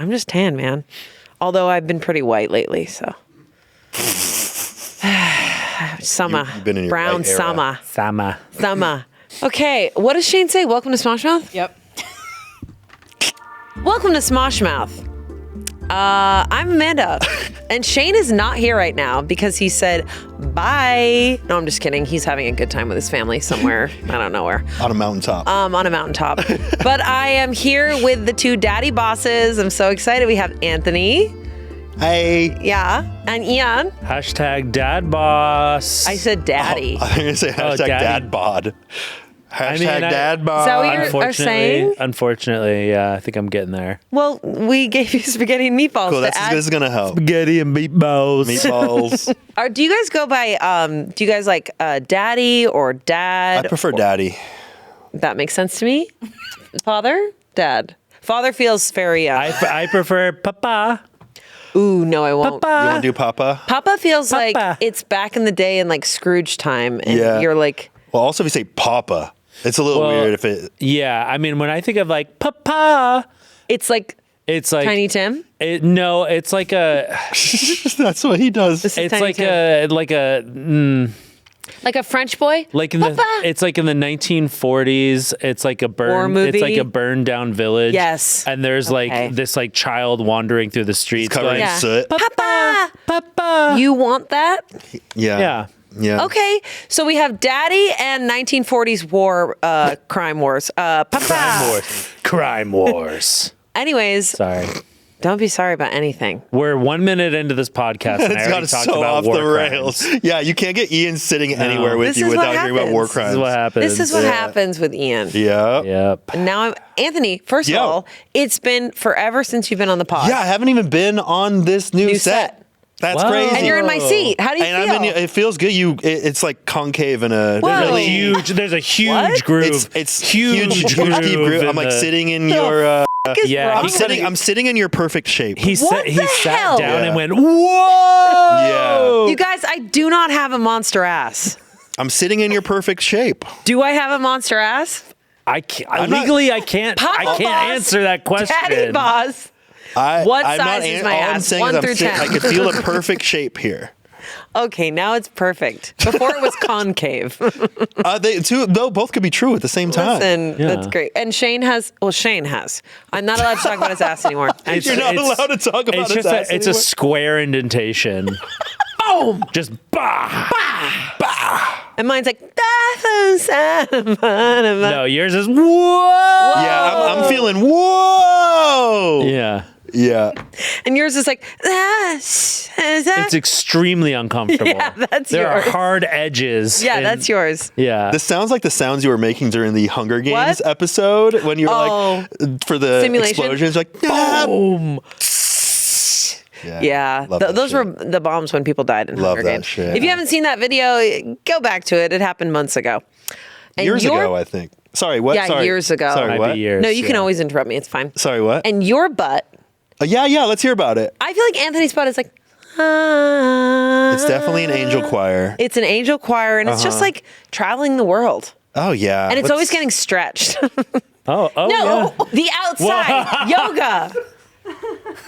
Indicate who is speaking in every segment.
Speaker 1: I'm just tan, man. Although I've been pretty white lately, so. Summer.
Speaker 2: You've been in your
Speaker 1: brown
Speaker 2: white era.
Speaker 1: summer. Okay, what does Shayne say? Welcome to Smosh Mouth?
Speaker 3: Yep.
Speaker 1: Welcome to Smosh Mouth. I'm Amanda, and Shayne is not here right now because he said bye. No, I'm just kidding. He's having a good time with his family somewhere. I don't know where.
Speaker 2: On a mountaintop.
Speaker 1: On a mountaintop. But I am here with the two daddy bosses. I'm so excited. We have Anthony.
Speaker 2: Hey.
Speaker 1: Yeah. And Ian.
Speaker 4: Hashtag dad boss.
Speaker 1: I said daddy.
Speaker 2: I'm going to say hashtag dad bod. Hashtag dad bod.
Speaker 1: Is that what you're saying?
Speaker 4: Unfortunately, yeah, I think I'm getting there.
Speaker 1: Well, we gave you spaghetti and meatballs.
Speaker 2: Cool, this is going to help.
Speaker 4: Spaghetti and meatballs.
Speaker 1: Do you guys go by, do you guys like daddy or dad?
Speaker 2: I prefer daddy.
Speaker 1: That makes sense to me. Father? Dad. Father feels very...
Speaker 4: I prefer papa.
Speaker 1: Ooh, no, I won't.
Speaker 4: Papa.
Speaker 2: You want to do papa?
Speaker 1: Papa feels like it's back in the day in like Scrooge time. And you're like...
Speaker 2: Well, also if you say papa, it's a little weird if it...
Speaker 4: Yeah, I mean, when I think of like papa...
Speaker 1: It's like Tiny Tim?
Speaker 4: No, it's like a...
Speaker 2: That's what he does.
Speaker 1: This is
Speaker 4: It's
Speaker 1: Tiny
Speaker 4: like
Speaker 1: Tim. Like a French boy?
Speaker 4: Like it's like in the 1940s. It's like a
Speaker 1: War movie?
Speaker 4: It's like a burned down village.
Speaker 1: Yes.
Speaker 4: And there's like this like child wandering through the streets
Speaker 2: covered in soot.
Speaker 1: Papa! You want that?
Speaker 2: Yeah.
Speaker 1: Okay, so we have daddy and 1940s war, crime wars. Papa!
Speaker 4: Crime wars.
Speaker 1: Anyways.
Speaker 4: Sorry.
Speaker 1: Don't be sorry about anything.
Speaker 4: We're 1 minute into this podcast and I already talked about
Speaker 2: off
Speaker 4: war
Speaker 2: the
Speaker 4: crimes.
Speaker 2: rails. Yeah, you can't get Ian sitting anywhere with you without hearing about war crimes.
Speaker 4: This is what happens.
Speaker 1: This is what happens with Ian.
Speaker 2: Yeah.
Speaker 4: Yep.
Speaker 1: And now Anthony, first of all, it's been forever since you've been on the pod.
Speaker 2: Yeah, I haven't even been on this new set. That's crazy.
Speaker 1: And you're in my seat. How do you feel?
Speaker 2: It feels good. It's like concave in a...
Speaker 4: There's a huge groove.
Speaker 2: It's huge groove. I'm like sitting in your... I'm sitting in your perfect shape.
Speaker 4: He sat down and went, whoa!
Speaker 2: Yeah.
Speaker 1: You guys, I do not have a monster ass.
Speaker 2: I'm sitting in your perfect shape.
Speaker 1: Do I have a monster ass?
Speaker 4: I can't answer that question.
Speaker 1: Daddy boss. What size is my ass? 1 through 10.
Speaker 2: I could feel a perfect shape here.
Speaker 1: Okay, now it's perfect. Before it was concave.
Speaker 2: Both could be true at the same time.
Speaker 1: Listen, that's great. And Shayne has. I'm not allowed to talk about his ass anymore.
Speaker 2: You're not allowed to talk about his ass
Speaker 4: It's a square indentation.
Speaker 1: Boom!
Speaker 4: Just bah!
Speaker 1: Bah!
Speaker 2: Bah!
Speaker 1: And mine's like,
Speaker 4: no, yours is whoa!
Speaker 2: Yeah, I'm feeling whoa!
Speaker 4: Yeah.
Speaker 1: And yours is like,
Speaker 4: it's extremely uncomfortable.
Speaker 1: Yeah, that's
Speaker 4: there
Speaker 1: yours.
Speaker 4: Are hard edges.
Speaker 1: Yeah, that's yours.
Speaker 4: Yeah.
Speaker 2: This sounds like the sounds you were making during the Hunger Games episode when you were like, for the
Speaker 1: simulation?
Speaker 2: explosions, like,
Speaker 4: boom.
Speaker 1: Yeah. Those were the bombs when people died in Hunger Games.
Speaker 2: Shit.
Speaker 1: If you haven't seen that video, go back to it. It happened months ago. And
Speaker 2: years ago, I think. Sorry, what?
Speaker 1: Yeah,
Speaker 2: Sorry.
Speaker 1: years ago.
Speaker 2: Sorry, what?
Speaker 4: Years,
Speaker 1: no, you can always interrupt me. It's fine.
Speaker 2: Sorry, what?
Speaker 1: And your butt.
Speaker 2: Yeah, let's hear about it.
Speaker 1: I feel like Anthony's butt is like,
Speaker 2: it's definitely an angel choir.
Speaker 1: It's an angel choir, and it's just like traveling the world.
Speaker 2: Oh, yeah.
Speaker 1: And it's always getting stretched.
Speaker 4: No,
Speaker 1: the outside yoga.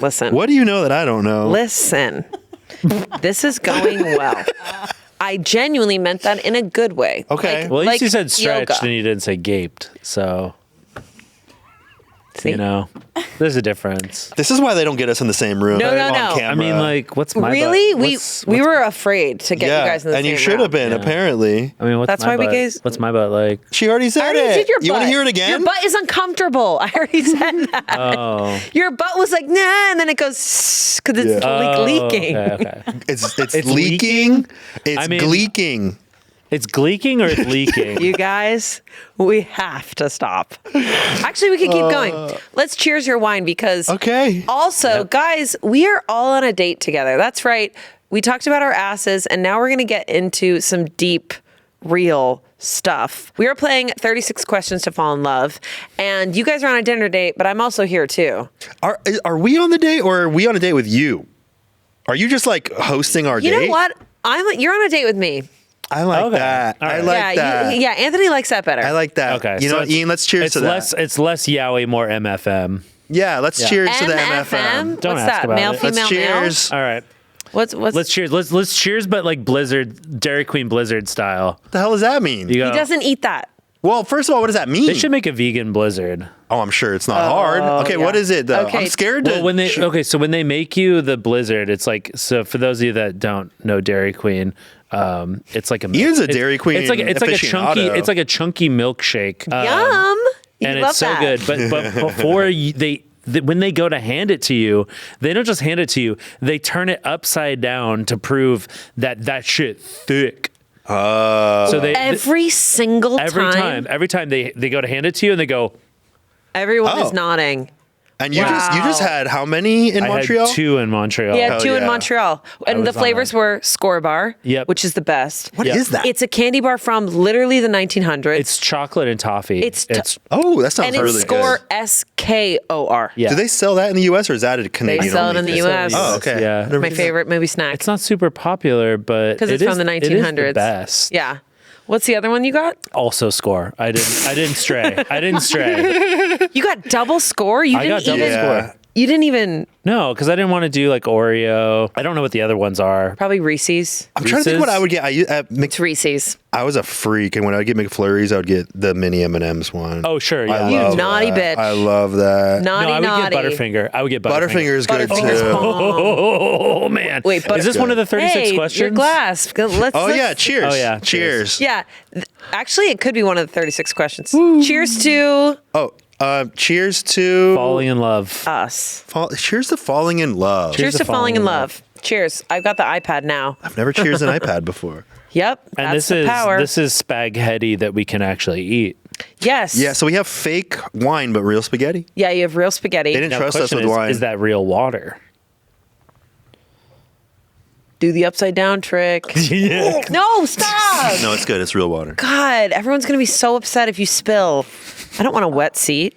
Speaker 1: Listen.
Speaker 2: What do you know that I don't know?
Speaker 1: Listen. This is going well. I genuinely meant that in a good way.
Speaker 2: Okay.
Speaker 4: Well, at least you said stretched
Speaker 1: yoga.
Speaker 4: and you didn't say gaped. So,
Speaker 1: See?
Speaker 4: you know, there's a difference.
Speaker 2: This is why they don't get us in the same room.
Speaker 1: No.
Speaker 2: On camera.
Speaker 4: I mean, like, what's my
Speaker 1: really?
Speaker 4: butt?
Speaker 1: We were afraid to get you guys in the same
Speaker 2: and you should
Speaker 1: room.
Speaker 2: have been, apparently.
Speaker 4: I mean, what's
Speaker 1: That's
Speaker 4: my
Speaker 1: why
Speaker 4: butt?
Speaker 1: we guys.
Speaker 4: What's my butt like?
Speaker 2: She already said
Speaker 1: I already
Speaker 2: it.
Speaker 1: did your butt.
Speaker 2: You want to hear it again?
Speaker 1: Your butt is uncomfortable. I already said that.
Speaker 4: Oh.
Speaker 1: Your butt was like, nah, and then it goes, because it's leaking.
Speaker 4: Okay.
Speaker 2: It's leaking. It's gleeking.
Speaker 4: It's gleeking or it's leaking?
Speaker 1: You guys, we have to stop. Actually, we can keep going. Let's cheers your wine because also, guys, we are all on a date together. That's right. We talked about our asses, and now we're going to get into some deep, real stuff. We are playing 36 Questions to Fall in Love, and you guys are on a dinner date, but I'm also here too.
Speaker 2: Are we on the date or are we on a date with you? Are you just like hosting our date?
Speaker 1: You know what? You're on a date with me.
Speaker 2: I like that.
Speaker 4: All right.
Speaker 2: I like that.
Speaker 1: Anthony likes that better.
Speaker 2: I like that.
Speaker 4: Okay.
Speaker 2: You know what, Ian, let's cheers to that.
Speaker 4: It's less yaoi, more MFM.
Speaker 2: Yeah, let's cheers to the MFM.
Speaker 4: Don't
Speaker 1: What's
Speaker 4: ask
Speaker 1: that?
Speaker 4: about
Speaker 1: Male,
Speaker 4: it.
Speaker 1: female,
Speaker 2: Let's cheers.
Speaker 4: All right.
Speaker 1: What's
Speaker 4: Let's cheers. Let's cheers, but like Blizzard, Dairy Queen Blizzard style.
Speaker 2: What the hell does that mean?
Speaker 4: You go,
Speaker 1: He doesn't eat that.
Speaker 2: Well, first of all, what does that mean?
Speaker 4: they should make a vegan Blizzard.
Speaker 2: Oh, I'm sure it's not hard. Okay,
Speaker 1: yeah.
Speaker 2: what is it though?
Speaker 1: Okay.
Speaker 2: I'm scared to.
Speaker 4: Well, when they make you the Blizzard, it's like, so for those of you that don't know Dairy Queen, it's like
Speaker 2: Ian's a Dairy Queen
Speaker 4: It's like
Speaker 2: aficionado.
Speaker 4: it's like a chunky milkshake.
Speaker 1: Yum. You
Speaker 4: and
Speaker 1: love
Speaker 4: it's so
Speaker 1: that.
Speaker 4: good. But before when they go to hand it to you, they don't just hand it to you. They turn it upside down to prove that shit thick. So
Speaker 1: every single time.
Speaker 4: every time they go to hand it to you and they go,
Speaker 1: Everyone
Speaker 2: Oh.
Speaker 1: is nodding.
Speaker 2: And you just had how many in
Speaker 4: I
Speaker 2: Montreal?
Speaker 4: had 2 in Montreal.
Speaker 1: Yeah,
Speaker 2: Hell
Speaker 1: 2 in
Speaker 2: yeah.
Speaker 1: Montreal. And the
Speaker 4: was on
Speaker 1: flavors
Speaker 4: that.
Speaker 1: were Score Bar,
Speaker 4: Yep.
Speaker 1: which is the best.
Speaker 2: What is that?
Speaker 1: It's a candy bar from literally the 1900s.
Speaker 4: It's chocolate and toffee.
Speaker 1: It's
Speaker 2: Oh, that sounds
Speaker 1: and it's
Speaker 2: really
Speaker 1: Score
Speaker 2: good.
Speaker 1: SKOR.
Speaker 4: yeah.
Speaker 2: Do they sell that in the U.S. or is that a Canadian?
Speaker 1: They sell it
Speaker 2: only
Speaker 1: in the
Speaker 2: thing?
Speaker 1: U.S.
Speaker 2: Oh, okay.
Speaker 4: Yeah.
Speaker 1: My favorite movie snack.
Speaker 4: It's not super popular, but
Speaker 1: Because it's
Speaker 4: it
Speaker 1: from the
Speaker 4: is- it is
Speaker 1: 1900s.
Speaker 4: the best.
Speaker 1: Yeah. What's the other one you got?
Speaker 4: Also Score. I didn't stray. I didn't stray.
Speaker 1: You got double score? You
Speaker 4: I
Speaker 1: didn't
Speaker 4: got double
Speaker 1: even
Speaker 4: score.
Speaker 1: You didn't even
Speaker 4: No, because I didn't want to do like Oreo. I don't know what the other ones are.
Speaker 1: probably Reese's.
Speaker 2: I'm trying to think what I would get.
Speaker 1: It's Reese's.
Speaker 2: I was a freak, and when I would get McFlurries, I would get the mini M&Ms one.
Speaker 4: Oh, sure. Yeah.
Speaker 2: I
Speaker 1: You
Speaker 2: love
Speaker 1: naughty
Speaker 2: that.
Speaker 1: bitch.
Speaker 2: I love that.
Speaker 1: Naughty,
Speaker 4: no, I would
Speaker 1: naughty.
Speaker 4: get Butterfinger. I would get
Speaker 2: Butterfinger is good
Speaker 1: Butterfinger's
Speaker 2: too.
Speaker 4: Oh man!
Speaker 1: Wait,
Speaker 4: is this one of the 36
Speaker 1: hey,
Speaker 4: questions?
Speaker 1: your glass. Let's,
Speaker 2: Oh
Speaker 1: let's-
Speaker 2: yeah, cheers.
Speaker 4: Oh, yeah,
Speaker 2: cheers.
Speaker 1: Yeah. Actually, it could be one of the 36 questions. Cheers to
Speaker 2: Cheers to
Speaker 4: Falling in love.
Speaker 1: us.
Speaker 2: Cheers to falling in love.
Speaker 1: Cheers to falling in love. Cheers. I've got the iPad now.
Speaker 2: I've never cheers an iPad before.
Speaker 1: Yep.
Speaker 4: And
Speaker 1: that's the power.
Speaker 4: this is spaghetti that we can actually eat.
Speaker 1: Yes.
Speaker 2: Yeah, so we have fake wine, but real spaghetti.
Speaker 1: Yeah, you have real spaghetti.
Speaker 2: They didn't
Speaker 4: Now,
Speaker 2: trust us
Speaker 4: question
Speaker 2: with
Speaker 4: is,
Speaker 2: wine.
Speaker 4: Is that real water?
Speaker 1: Do the upside down trick.
Speaker 4: Yeah.
Speaker 1: No, stop.
Speaker 2: No, it's good. It's real water.
Speaker 1: God, everyone's going to be so upset if you spill. I don't want a wet seat.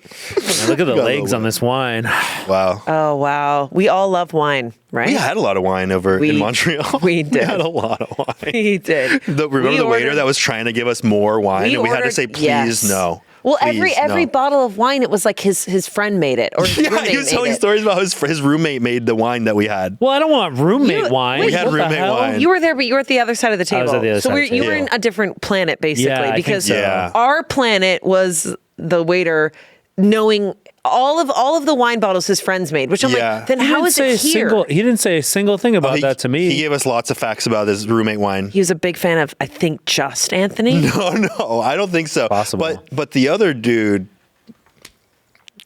Speaker 4: Look at the
Speaker 2: Got a
Speaker 4: legs
Speaker 2: little
Speaker 4: on this wine.
Speaker 2: Wow.
Speaker 1: Oh, wow. We all love wine, right?
Speaker 2: We had a lot of wine over in Montreal.
Speaker 1: we did.
Speaker 2: We had a lot of wine.
Speaker 1: We did.
Speaker 2: Remember
Speaker 1: We
Speaker 2: the waiter
Speaker 1: ordered-
Speaker 2: that was trying to give us more wine, and we had to
Speaker 1: ordered-
Speaker 2: say, "Please,
Speaker 1: yes.
Speaker 2: no."
Speaker 1: Well,
Speaker 2: Please,
Speaker 1: every
Speaker 2: no.
Speaker 1: bottle of wine, it was like his friend made it, or his
Speaker 2: Yeah,
Speaker 1: roommate
Speaker 2: he was
Speaker 1: made
Speaker 2: telling
Speaker 1: it.
Speaker 2: stories about his roommate made the wine that we had.
Speaker 4: Well, I don't want roommate wine.
Speaker 1: wait,
Speaker 2: We had
Speaker 4: What the
Speaker 2: roommate
Speaker 4: hell?
Speaker 2: wine.
Speaker 1: You were there, but you were at the other side of the table.
Speaker 4: was at the other
Speaker 1: so
Speaker 4: side of the
Speaker 1: you were
Speaker 2: table.
Speaker 1: in a different planet, basically,
Speaker 4: Yeah, I think
Speaker 1: because
Speaker 4: so.
Speaker 2: Yeah.
Speaker 1: our planet was the waiter knowing all of the wine bottles his friends made, which I'm
Speaker 2: Yeah.
Speaker 1: like, then
Speaker 4: He
Speaker 1: how
Speaker 4: didn't
Speaker 1: is
Speaker 4: say
Speaker 1: it
Speaker 4: a
Speaker 1: here?
Speaker 4: He didn't say a single thing about that to me.
Speaker 2: He gave us lots of facts about his roommate wine.
Speaker 1: He was a big fan of, I think, just Anthony.
Speaker 2: Oh no, I don't think so.
Speaker 4: Possible.
Speaker 2: But the other dude,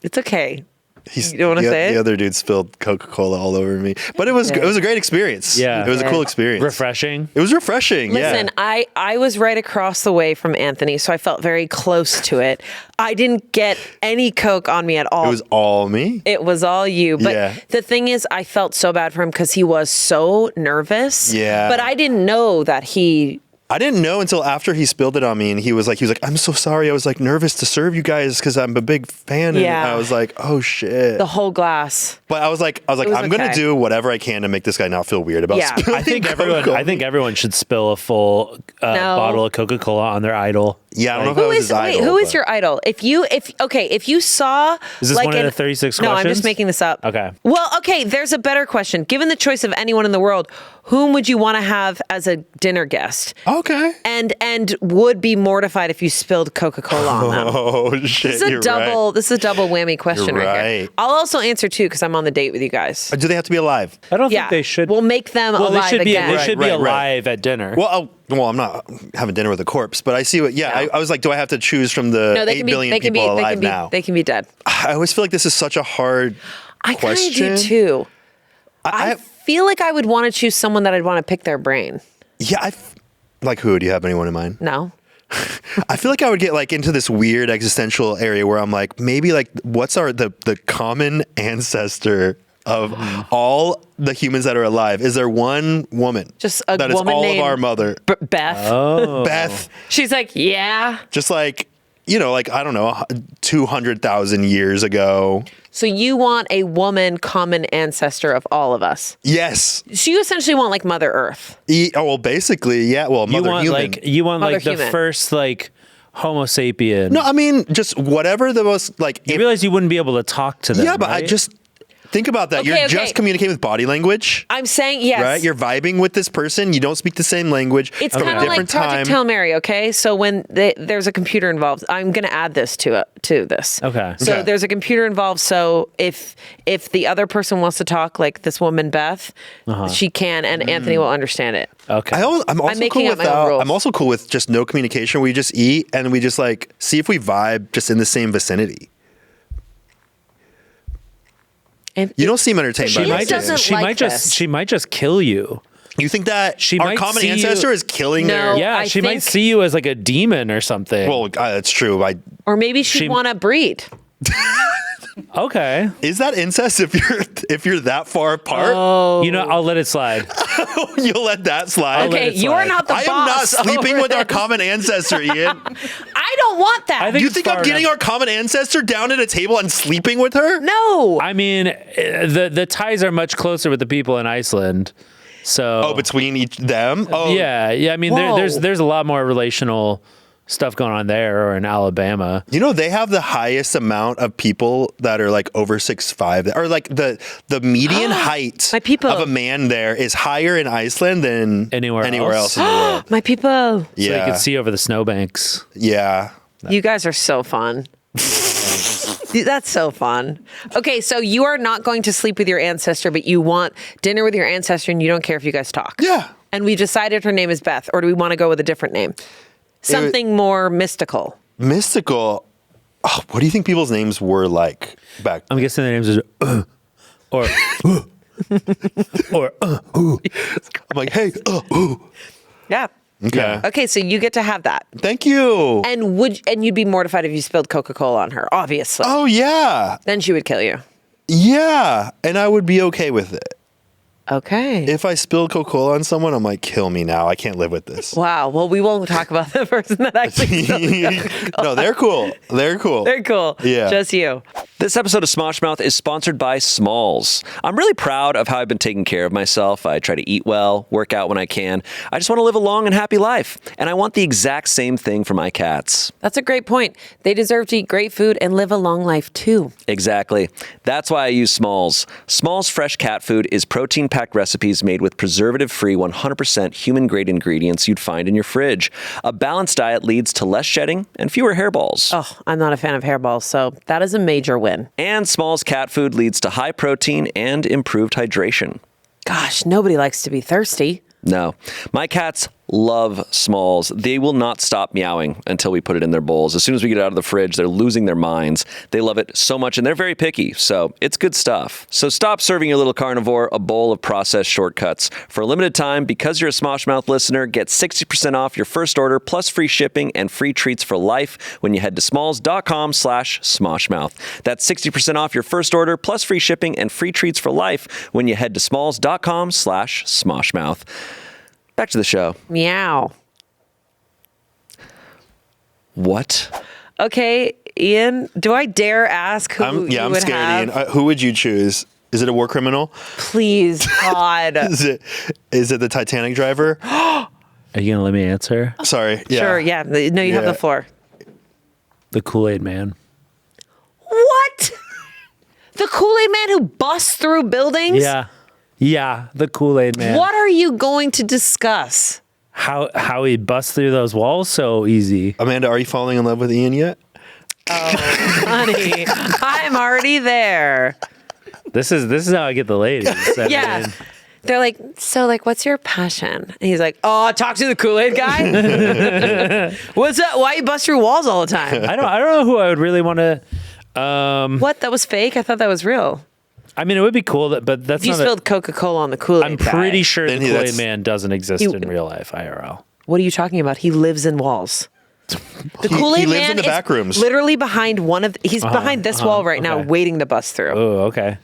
Speaker 1: It's okay.
Speaker 2: he's
Speaker 1: You don't wanna say it?
Speaker 2: the other dude spilled Coca-Cola all over me. But it was a great experience.
Speaker 4: Yeah.
Speaker 2: It was a cool experience.
Speaker 4: Refreshing.
Speaker 2: It was refreshing.
Speaker 1: Listen,
Speaker 2: yeah.
Speaker 1: I was right across the way from Anthony, so I felt very close to it. I didn't get any Coke on me at all.
Speaker 2: It was all me.
Speaker 1: It was all you. But
Speaker 2: Yeah.
Speaker 1: the thing is, I felt so bad for him because he was so nervous.
Speaker 2: Yeah.
Speaker 1: But I didn't know that
Speaker 2: I didn't know until after he spilled it on me, and he was like, "I'm so sorry. I was like nervous to serve you guys because I'm a big fan." And
Speaker 1: Yeah.
Speaker 2: I was like, "Oh shit."
Speaker 1: the whole glass.
Speaker 2: But I was like,
Speaker 1: was
Speaker 2: I'm gonna
Speaker 1: okay.
Speaker 2: do whatever I can to make this guy not feel weird about
Speaker 1: Yeah.
Speaker 2: spilling.
Speaker 4: I think
Speaker 2: Coke on me.
Speaker 4: everyone should spill a full bottle of Coca-Cola on their idol.
Speaker 2: Yeah, I don't know if I
Speaker 1: Who
Speaker 2: was
Speaker 1: is
Speaker 2: his idol.
Speaker 1: who is
Speaker 2: but-
Speaker 1: your idol? If you saw
Speaker 4: Is this
Speaker 1: like
Speaker 4: one of the 36
Speaker 1: No, I'm
Speaker 4: questions?
Speaker 1: just making this up.
Speaker 4: Okay.
Speaker 1: Well, okay, there's a better question. Given the choice of anyone in the world, whom would you want to have as a dinner guest?
Speaker 2: Okay.
Speaker 1: And would be mortified if you spilled Coca-Cola on them.
Speaker 2: Oh shit!
Speaker 1: This is a
Speaker 2: you're
Speaker 1: double.
Speaker 2: right.
Speaker 1: This is a double whammy question
Speaker 2: You're
Speaker 1: right here.
Speaker 2: right.
Speaker 1: I'll also answer too because I'm on the date with you guys.
Speaker 2: Do they have to be alive?
Speaker 4: I don't
Speaker 1: Yeah,
Speaker 4: think they should.
Speaker 1: We'll make them
Speaker 4: well,
Speaker 1: alive
Speaker 4: they should be.
Speaker 1: again.
Speaker 4: They should be
Speaker 2: Right, right.
Speaker 4: alive at dinner.
Speaker 2: Well, I'm not having dinner with a corpse, but I see what. Yeah,
Speaker 1: No.
Speaker 2: I was like, do I have to choose from the
Speaker 1: No, they
Speaker 2: 8
Speaker 1: can be.
Speaker 2: billion
Speaker 1: They can be.
Speaker 2: people
Speaker 1: They
Speaker 2: alive
Speaker 1: can be.
Speaker 2: now?
Speaker 1: They can be dead.
Speaker 2: I always feel like this is such a hard
Speaker 1: I kind of
Speaker 2: question.
Speaker 1: do too. I
Speaker 2: I
Speaker 1: feel like I would want to choose someone that I'd want to pick their brain.
Speaker 2: yeah, like who? Do you have anyone in mind?
Speaker 1: No.
Speaker 2: I feel like I would get like into this weird existential area where I'm like, maybe like, what's the common ancestor of all the humans that are alive? Is there one woman
Speaker 1: Just a
Speaker 2: that is
Speaker 1: woman
Speaker 2: all of
Speaker 1: named
Speaker 2: our mother?
Speaker 1: Beth.
Speaker 4: oh,
Speaker 2: Beth,
Speaker 1: She's like, yeah.
Speaker 2: just like, like, I don't know, 200,000 years ago.
Speaker 1: So you want a woman common ancestor of all of us.
Speaker 2: Yes.
Speaker 1: So you essentially want like Mother Earth.
Speaker 2: Well, basically, yeah. Well,
Speaker 4: you
Speaker 2: mother
Speaker 4: want
Speaker 2: human.
Speaker 4: like you want
Speaker 1: Mother
Speaker 4: like the
Speaker 1: human.
Speaker 4: first like Homo sapien.
Speaker 2: No, I mean, just whatever the most like.
Speaker 4: You realize you wouldn't be able to talk to them.
Speaker 2: Yeah, but
Speaker 4: right?
Speaker 2: I just think about that. You're just communicating with body language.
Speaker 1: I'm saying yes.
Speaker 2: Right? You're vibing with this person. You don't speak the same language.
Speaker 1: It's
Speaker 2: from
Speaker 1: kind
Speaker 2: a
Speaker 1: of like
Speaker 2: different
Speaker 1: Project
Speaker 2: time.
Speaker 1: Hail Mary, okay? So when there's a computer involved, I'm going to add this to this.
Speaker 4: Okay.
Speaker 1: So there's a computer involved. So if the other person wants to talk, like this woman Beth, she can, and Anthony will understand it.
Speaker 4: Okay.
Speaker 2: I'm also
Speaker 1: making
Speaker 2: cool
Speaker 1: up my own rules.
Speaker 2: I'm also cool with just no communication. We just eat and we just like see if we vibe just in the same vicinity.
Speaker 1: And
Speaker 2: You don't seem entertained by
Speaker 1: She
Speaker 2: this.
Speaker 1: doesn't like this.
Speaker 4: She might just kill you.
Speaker 2: You think that
Speaker 4: She
Speaker 2: our
Speaker 4: might
Speaker 2: common
Speaker 4: see you-
Speaker 2: ancestor is killing
Speaker 1: No.
Speaker 2: their...
Speaker 4: Yeah,
Speaker 1: I
Speaker 4: she might
Speaker 1: think-
Speaker 4: see you as like a demon or something.
Speaker 2: Well, that's true.
Speaker 1: Or maybe she'd want to breed.
Speaker 4: okay.
Speaker 2: Is that incest if you're that far apart?
Speaker 1: Oh.
Speaker 4: You know, I'll let it slide.
Speaker 2: You'll let that slide?
Speaker 4: let
Speaker 1: Okay,
Speaker 4: it
Speaker 1: you are
Speaker 4: slide.
Speaker 1: not the
Speaker 2: I
Speaker 1: boss.
Speaker 2: am not sleeping
Speaker 1: over
Speaker 2: with our
Speaker 1: this.
Speaker 2: common ancestor, Ian.
Speaker 1: I don't want that.
Speaker 4: I think
Speaker 2: You
Speaker 4: it's
Speaker 2: think I'm
Speaker 4: far
Speaker 2: getting
Speaker 4: enough.
Speaker 2: our common ancestor down at a table and sleeping with her?
Speaker 1: No.
Speaker 4: I mean, the ties are much closer with the people in Iceland. So
Speaker 2: Oh, between them? Oh,
Speaker 4: yeah. I mean,
Speaker 1: Whoa.
Speaker 4: there's a lot more relational stuff going on there or in Alabama.
Speaker 2: You know, they have the highest amount of people that are like over 6'5", or like the median height
Speaker 1: My people.
Speaker 2: of a man there is higher in Iceland than
Speaker 4: Anywhere
Speaker 2: else
Speaker 4: else?
Speaker 2: in the world.
Speaker 1: My people.
Speaker 4: So you
Speaker 2: Yeah.
Speaker 4: can see over the snowbanks.
Speaker 2: Yeah.
Speaker 1: You guys are so fun. That's so fun. Okay, so you are not going to sleep with your ancestor, but you want dinner with your ancestor and you don't care if you guys talk.
Speaker 2: Yeah.
Speaker 1: And we decided her name is Beth, or do we want to go with a different name? Something more mystical.
Speaker 2: Mystical. Oh, what do you think people's names were like back
Speaker 4: I'm guessing their names is or or
Speaker 2: I'm like, hey,
Speaker 1: Yeah.
Speaker 2: okay.
Speaker 1: Okay, so you get to have that.
Speaker 2: Thank you.
Speaker 1: And you'd be mortified if you spilled Coca-Cola on her, obviously.
Speaker 2: Oh, yeah.
Speaker 1: Then she would kill you.
Speaker 2: Yeah. And I would be okay with it.
Speaker 1: Okay.
Speaker 2: If I spilled Coca-Cola on someone, I'm like, kill me now. I can't live with this.
Speaker 1: Wow. Well, we won't talk about the person that actually spilled
Speaker 2: No, they're cool. They're cool.
Speaker 1: They're cool.
Speaker 2: Yeah.
Speaker 1: Just you.
Speaker 3: This episode of Smosh Mouth is sponsored by Smalls. I'm really proud of how I've been taking care of myself. I try to eat well, work out when I can. I just want to live a long and happy life. And I want the exact same thing for my cats.
Speaker 1: That's a great point. They deserve to eat great food and live a long life too.
Speaker 3: Exactly. That's why I use Smalls. Smalls fresh cat food is protein-packed recipes made with preservative-free 100% human-grade ingredients you'd find in your fridge. A balanced diet leads to less shedding and fewer hairballs.
Speaker 1: Oh, I'm not a fan of hairballs, so that is a major win.
Speaker 3: And Smalls cat food leads to high protein and improved hydration.
Speaker 1: Gosh, nobody likes to be thirsty.
Speaker 3: No. My cats love Smalls. They will not stop meowing until we put it in their bowls. As soon as we get it out of the fridge, they're losing their minds. They love it so much, and they're very picky, so it's good stuff. So stop serving your little carnivore a bowl of processed shortcuts. For a limited time, because you're a Smosh Mouth listener, get 60% off your first order, plus free shipping and free treats for life when you head to smalls.com/smoshmouth. That's 60% off your first order, plus free shipping and free treats for life when you head to smalls.com/smoshmouth. Back to the show.
Speaker 1: Meow.
Speaker 3: What?
Speaker 1: Okay, Ian, do I dare ask who
Speaker 2: I'm
Speaker 1: you would
Speaker 2: scared,
Speaker 1: have?
Speaker 2: Ian. Who would you choose? Is it a war criminal?
Speaker 1: Please, God.
Speaker 2: Is it the Titanic driver?
Speaker 4: Are you gonna let me answer?
Speaker 2: Sorry. Yeah.
Speaker 1: Sure, yeah. No, you have
Speaker 2: Yeah.
Speaker 1: the floor.
Speaker 4: The Kool-Aid Man.
Speaker 1: What? The Kool-Aid man who busts through buildings?
Speaker 4: Yeah, the Kool-Aid Man.
Speaker 1: What are you going to discuss?
Speaker 4: How he busts through those walls so easy.
Speaker 2: Amanda, are you falling in love with Ian yet?
Speaker 1: Honey, I'm already there.
Speaker 4: This is how I get the ladies. I
Speaker 1: Yeah.
Speaker 4: mean,
Speaker 1: They're like, so like, what's your passion? And he's like, oh, talk to the Kool-Aid guy. What's up? Why you bust through walls all the time?
Speaker 4: I don't know who I would really want to.
Speaker 1: What? That was fake? I thought that was real.
Speaker 4: I mean, it would be cool, but that's
Speaker 1: You
Speaker 4: not.
Speaker 1: spilled Coca-Cola on the Kool-Aid
Speaker 4: I'm
Speaker 1: guy.
Speaker 4: pretty sure
Speaker 2: Then
Speaker 4: the
Speaker 2: he-
Speaker 4: Kool-Aid
Speaker 2: that's-
Speaker 4: Man doesn't exist in real life IRL.
Speaker 1: What are you talking about? He lives in walls. The Kool-Aid
Speaker 2: lives
Speaker 1: man
Speaker 2: in the back rooms.
Speaker 1: literally behind one of. He's behind this wall right now,
Speaker 4: okay.
Speaker 1: waiting to bust through.
Speaker 4: Oh, okay.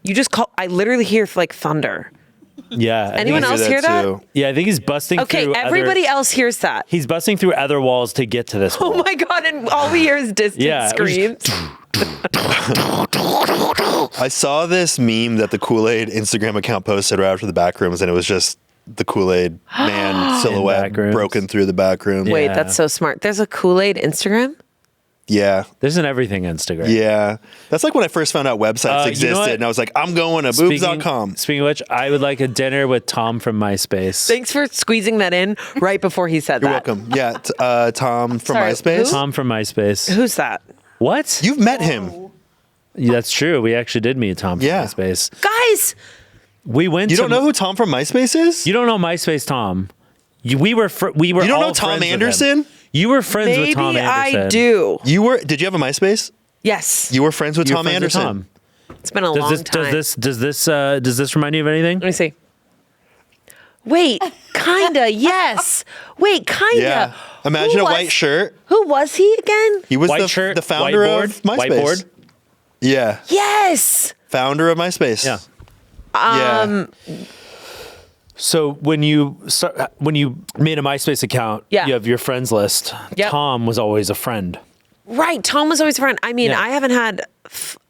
Speaker 1: You just call. I literally hear like thunder.
Speaker 4: Yeah. I
Speaker 1: Anyone
Speaker 4: think,
Speaker 1: else hear that?
Speaker 2: too.
Speaker 4: yeah, I think he's busting
Speaker 1: Okay,
Speaker 4: through.
Speaker 1: everybody else hears that.
Speaker 4: He's busting through other walls to get to this.
Speaker 1: Oh
Speaker 4: wall.
Speaker 1: my god! And all we hear is distant
Speaker 4: Yeah, it was
Speaker 1: screams.
Speaker 2: I saw this meme that the Kool-Aid Instagram account posted right after the back rooms, and it was just the Kool-Aid man silhouette broken through the back room.
Speaker 1: Wait, that's so smart. There's a Kool-Aid Instagram?
Speaker 2: Yeah.
Speaker 4: There's an everything Instagram.
Speaker 2: Yeah. That's like when I first found out websites existed, and I was like, I'm going to boobs.com.
Speaker 4: Speaking of which, I would like a dinner with Tom from MySpace.
Speaker 1: Thanks for squeezing that in right before he said
Speaker 2: You're
Speaker 1: that.
Speaker 2: welcome. Yeah, Tom from
Speaker 1: Sorry,
Speaker 2: MySpace.
Speaker 1: who?
Speaker 4: Tom from MySpace.
Speaker 1: Who's that?
Speaker 4: What?
Speaker 2: You've met him.
Speaker 4: Yeah, that's true. We actually did meet Tom from MySpace.
Speaker 1: Guys!
Speaker 4: We went
Speaker 2: You don't know who Tom from MySpace is?
Speaker 4: You don't know MySpace Tom. We were
Speaker 2: You don't
Speaker 4: all
Speaker 2: know Tom
Speaker 4: friends with
Speaker 2: Anderson?
Speaker 4: him. You were friends with Tom Anderson.
Speaker 1: I do.
Speaker 2: Did you have a MySpace?
Speaker 1: Yes.
Speaker 2: You were friends with
Speaker 4: You were
Speaker 2: Tom
Speaker 4: friends with
Speaker 2: Anderson.
Speaker 4: Tom.
Speaker 1: It's been a long time.
Speaker 4: Does this remind you of anything?
Speaker 1: Let me see. Wait, kinda, yes. Wait, kinda.
Speaker 2: Yeah. Imagine a white shirt.
Speaker 1: Who was he again?
Speaker 2: He was
Speaker 4: White shirt,
Speaker 2: the founder
Speaker 4: whiteboard,
Speaker 2: of MySpace.
Speaker 4: Whiteboard.
Speaker 2: Yeah.
Speaker 1: Yes.
Speaker 2: Founder of MySpace.
Speaker 4: Yeah.
Speaker 2: Yeah.
Speaker 4: So when you made a MySpace account,
Speaker 1: Yeah.
Speaker 4: you have your friends list.
Speaker 1: Yep.
Speaker 4: Tom was always a friend.
Speaker 1: Right. Tom was always a friend. I mean,
Speaker 4: Yeah.
Speaker 1: I haven't had,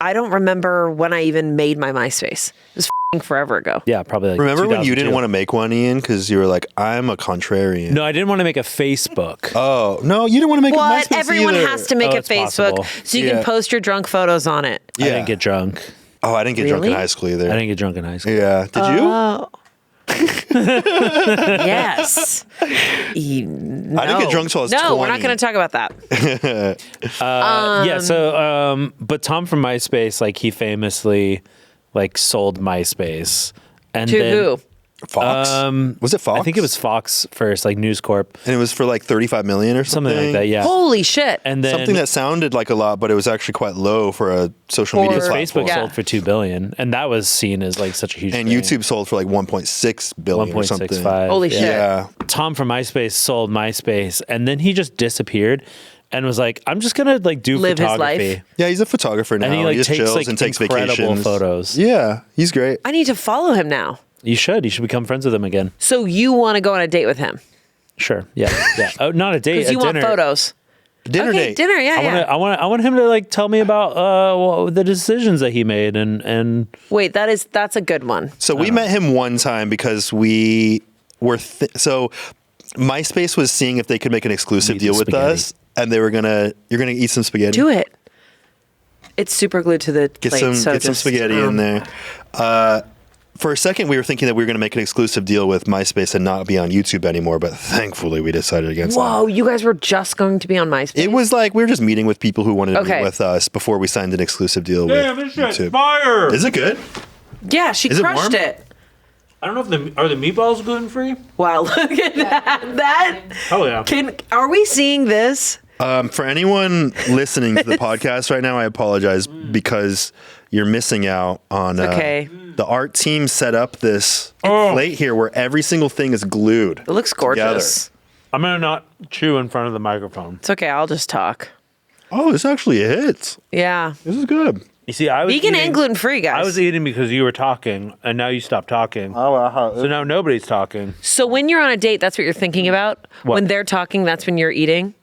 Speaker 1: I don't remember when I even made my MySpace. It was forever ago.
Speaker 4: Yeah, probably. Like
Speaker 2: Remember when you
Speaker 4: 2002.
Speaker 2: didn't want to make one, Ian, because you were like, I'm a contrarian?
Speaker 4: No, I didn't want to make a Facebook.
Speaker 2: Oh, no, you didn't want to make a
Speaker 1: What?
Speaker 2: MySpace
Speaker 1: Everyone
Speaker 2: either.
Speaker 1: has to make
Speaker 4: Oh,
Speaker 1: a
Speaker 4: it's
Speaker 1: Facebook
Speaker 4: possible.
Speaker 1: so you
Speaker 2: Yeah.
Speaker 1: can post your drunk photos on it.
Speaker 4: I didn't get drunk.
Speaker 2: Oh, I didn't get drunk in
Speaker 1: Really?
Speaker 2: high school either.
Speaker 4: I didn't get drunk in high school.
Speaker 2: Yeah. Did you?
Speaker 1: Oh. Yes.
Speaker 2: I didn't get drunk till I was 20.
Speaker 1: No, we're not going to talk about that.
Speaker 4: Yeah. So, but Tom from MySpace, like he famously, like sold MySpace, and
Speaker 1: To
Speaker 4: then,
Speaker 1: who?
Speaker 2: Fox? Was it Fox?
Speaker 4: I think it was Fox first, like News Corp,
Speaker 2: And it was for like 35 million or something.
Speaker 4: something like that. Yeah.
Speaker 1: Holy shit.
Speaker 4: And then
Speaker 2: Something that sounded like a lot, but it was actually quite low for a social media
Speaker 1: For
Speaker 2: platform.
Speaker 4: Facebook
Speaker 1: Yeah.
Speaker 4: sold for $2 billion, and that was seen as like such a huge.
Speaker 2: And
Speaker 4: thing.
Speaker 2: YouTube sold for like 1.6 billion or something.
Speaker 4: 1.65.
Speaker 1: Holy shit.
Speaker 2: Yeah.
Speaker 4: Tom from MySpace sold MySpace, and then he just disappeared, and was like, "I'm just gonna like do
Speaker 1: Live his
Speaker 4: photography."
Speaker 1: life.
Speaker 2: Yeah, he's a photographer now.
Speaker 4: And he like
Speaker 2: just
Speaker 4: takes
Speaker 2: chills
Speaker 4: like
Speaker 2: and takes
Speaker 4: incredible
Speaker 2: vacations.
Speaker 4: photos.
Speaker 2: Yeah, he's great.
Speaker 1: I need to follow him now.
Speaker 4: You should become friends with him again.
Speaker 1: So you want to go on a date with him?
Speaker 4: Sure. Yeah. Yeah. Oh, not a date.
Speaker 1: Because you
Speaker 4: a
Speaker 1: want
Speaker 4: dinner.
Speaker 1: photos.
Speaker 2: Dinner
Speaker 1: Okay,
Speaker 2: date.
Speaker 1: dinner, yeah,
Speaker 4: I want him to like tell me about the decisions that he made and
Speaker 1: Wait, that's a good one.
Speaker 2: So we met him one time because we were so MySpace was seeing if they could make an exclusive
Speaker 4: Eat
Speaker 2: deal
Speaker 4: the
Speaker 2: with
Speaker 4: spaghetti.
Speaker 2: us, and you're gonna eat some spaghetti.
Speaker 1: Do it. It's super glued to the
Speaker 2: Get
Speaker 1: plate.
Speaker 2: some
Speaker 1: so
Speaker 2: get some
Speaker 1: just,
Speaker 2: spaghetti in there. For a second, we were thinking that we were going to make an exclusive deal with MySpace and not be on YouTube anymore, but thankfully we decided against
Speaker 1: Whoa,
Speaker 2: that.
Speaker 1: you guys were just going to be on MySpace?
Speaker 2: It was like we were just meeting with people who wanted to
Speaker 1: Okay.
Speaker 2: meet with us before we signed an exclusive deal with YouTube.
Speaker 4: fire.
Speaker 2: Is it good?
Speaker 1: Yeah, she
Speaker 2: Is it
Speaker 1: crushed
Speaker 2: warm?
Speaker 1: it.
Speaker 4: I don't know if are the meatballs gluten free?
Speaker 1: Wow, look at that.
Speaker 4: Oh yeah.
Speaker 1: Are we seeing this?
Speaker 2: For anyone listening to the podcast right now, I apologize because you're missing out on
Speaker 1: okay.
Speaker 2: the art team set up this plate here where every single thing is glued.
Speaker 1: It looks gorgeous.
Speaker 4: I'm gonna not chew in front of the microphone.
Speaker 1: It's okay, I'll just talk.
Speaker 2: Oh, this actually hits.
Speaker 1: Yeah.
Speaker 2: This is good.
Speaker 4: You see, I was
Speaker 1: Vegan
Speaker 4: eating,
Speaker 1: and gluten free, guys.
Speaker 4: I was eating because you were talking, and now you stopped talking. So now nobody's talking.
Speaker 1: So when you're on a date, that's what you're thinking about?
Speaker 4: What?
Speaker 1: When they're talking, that's when you're eating?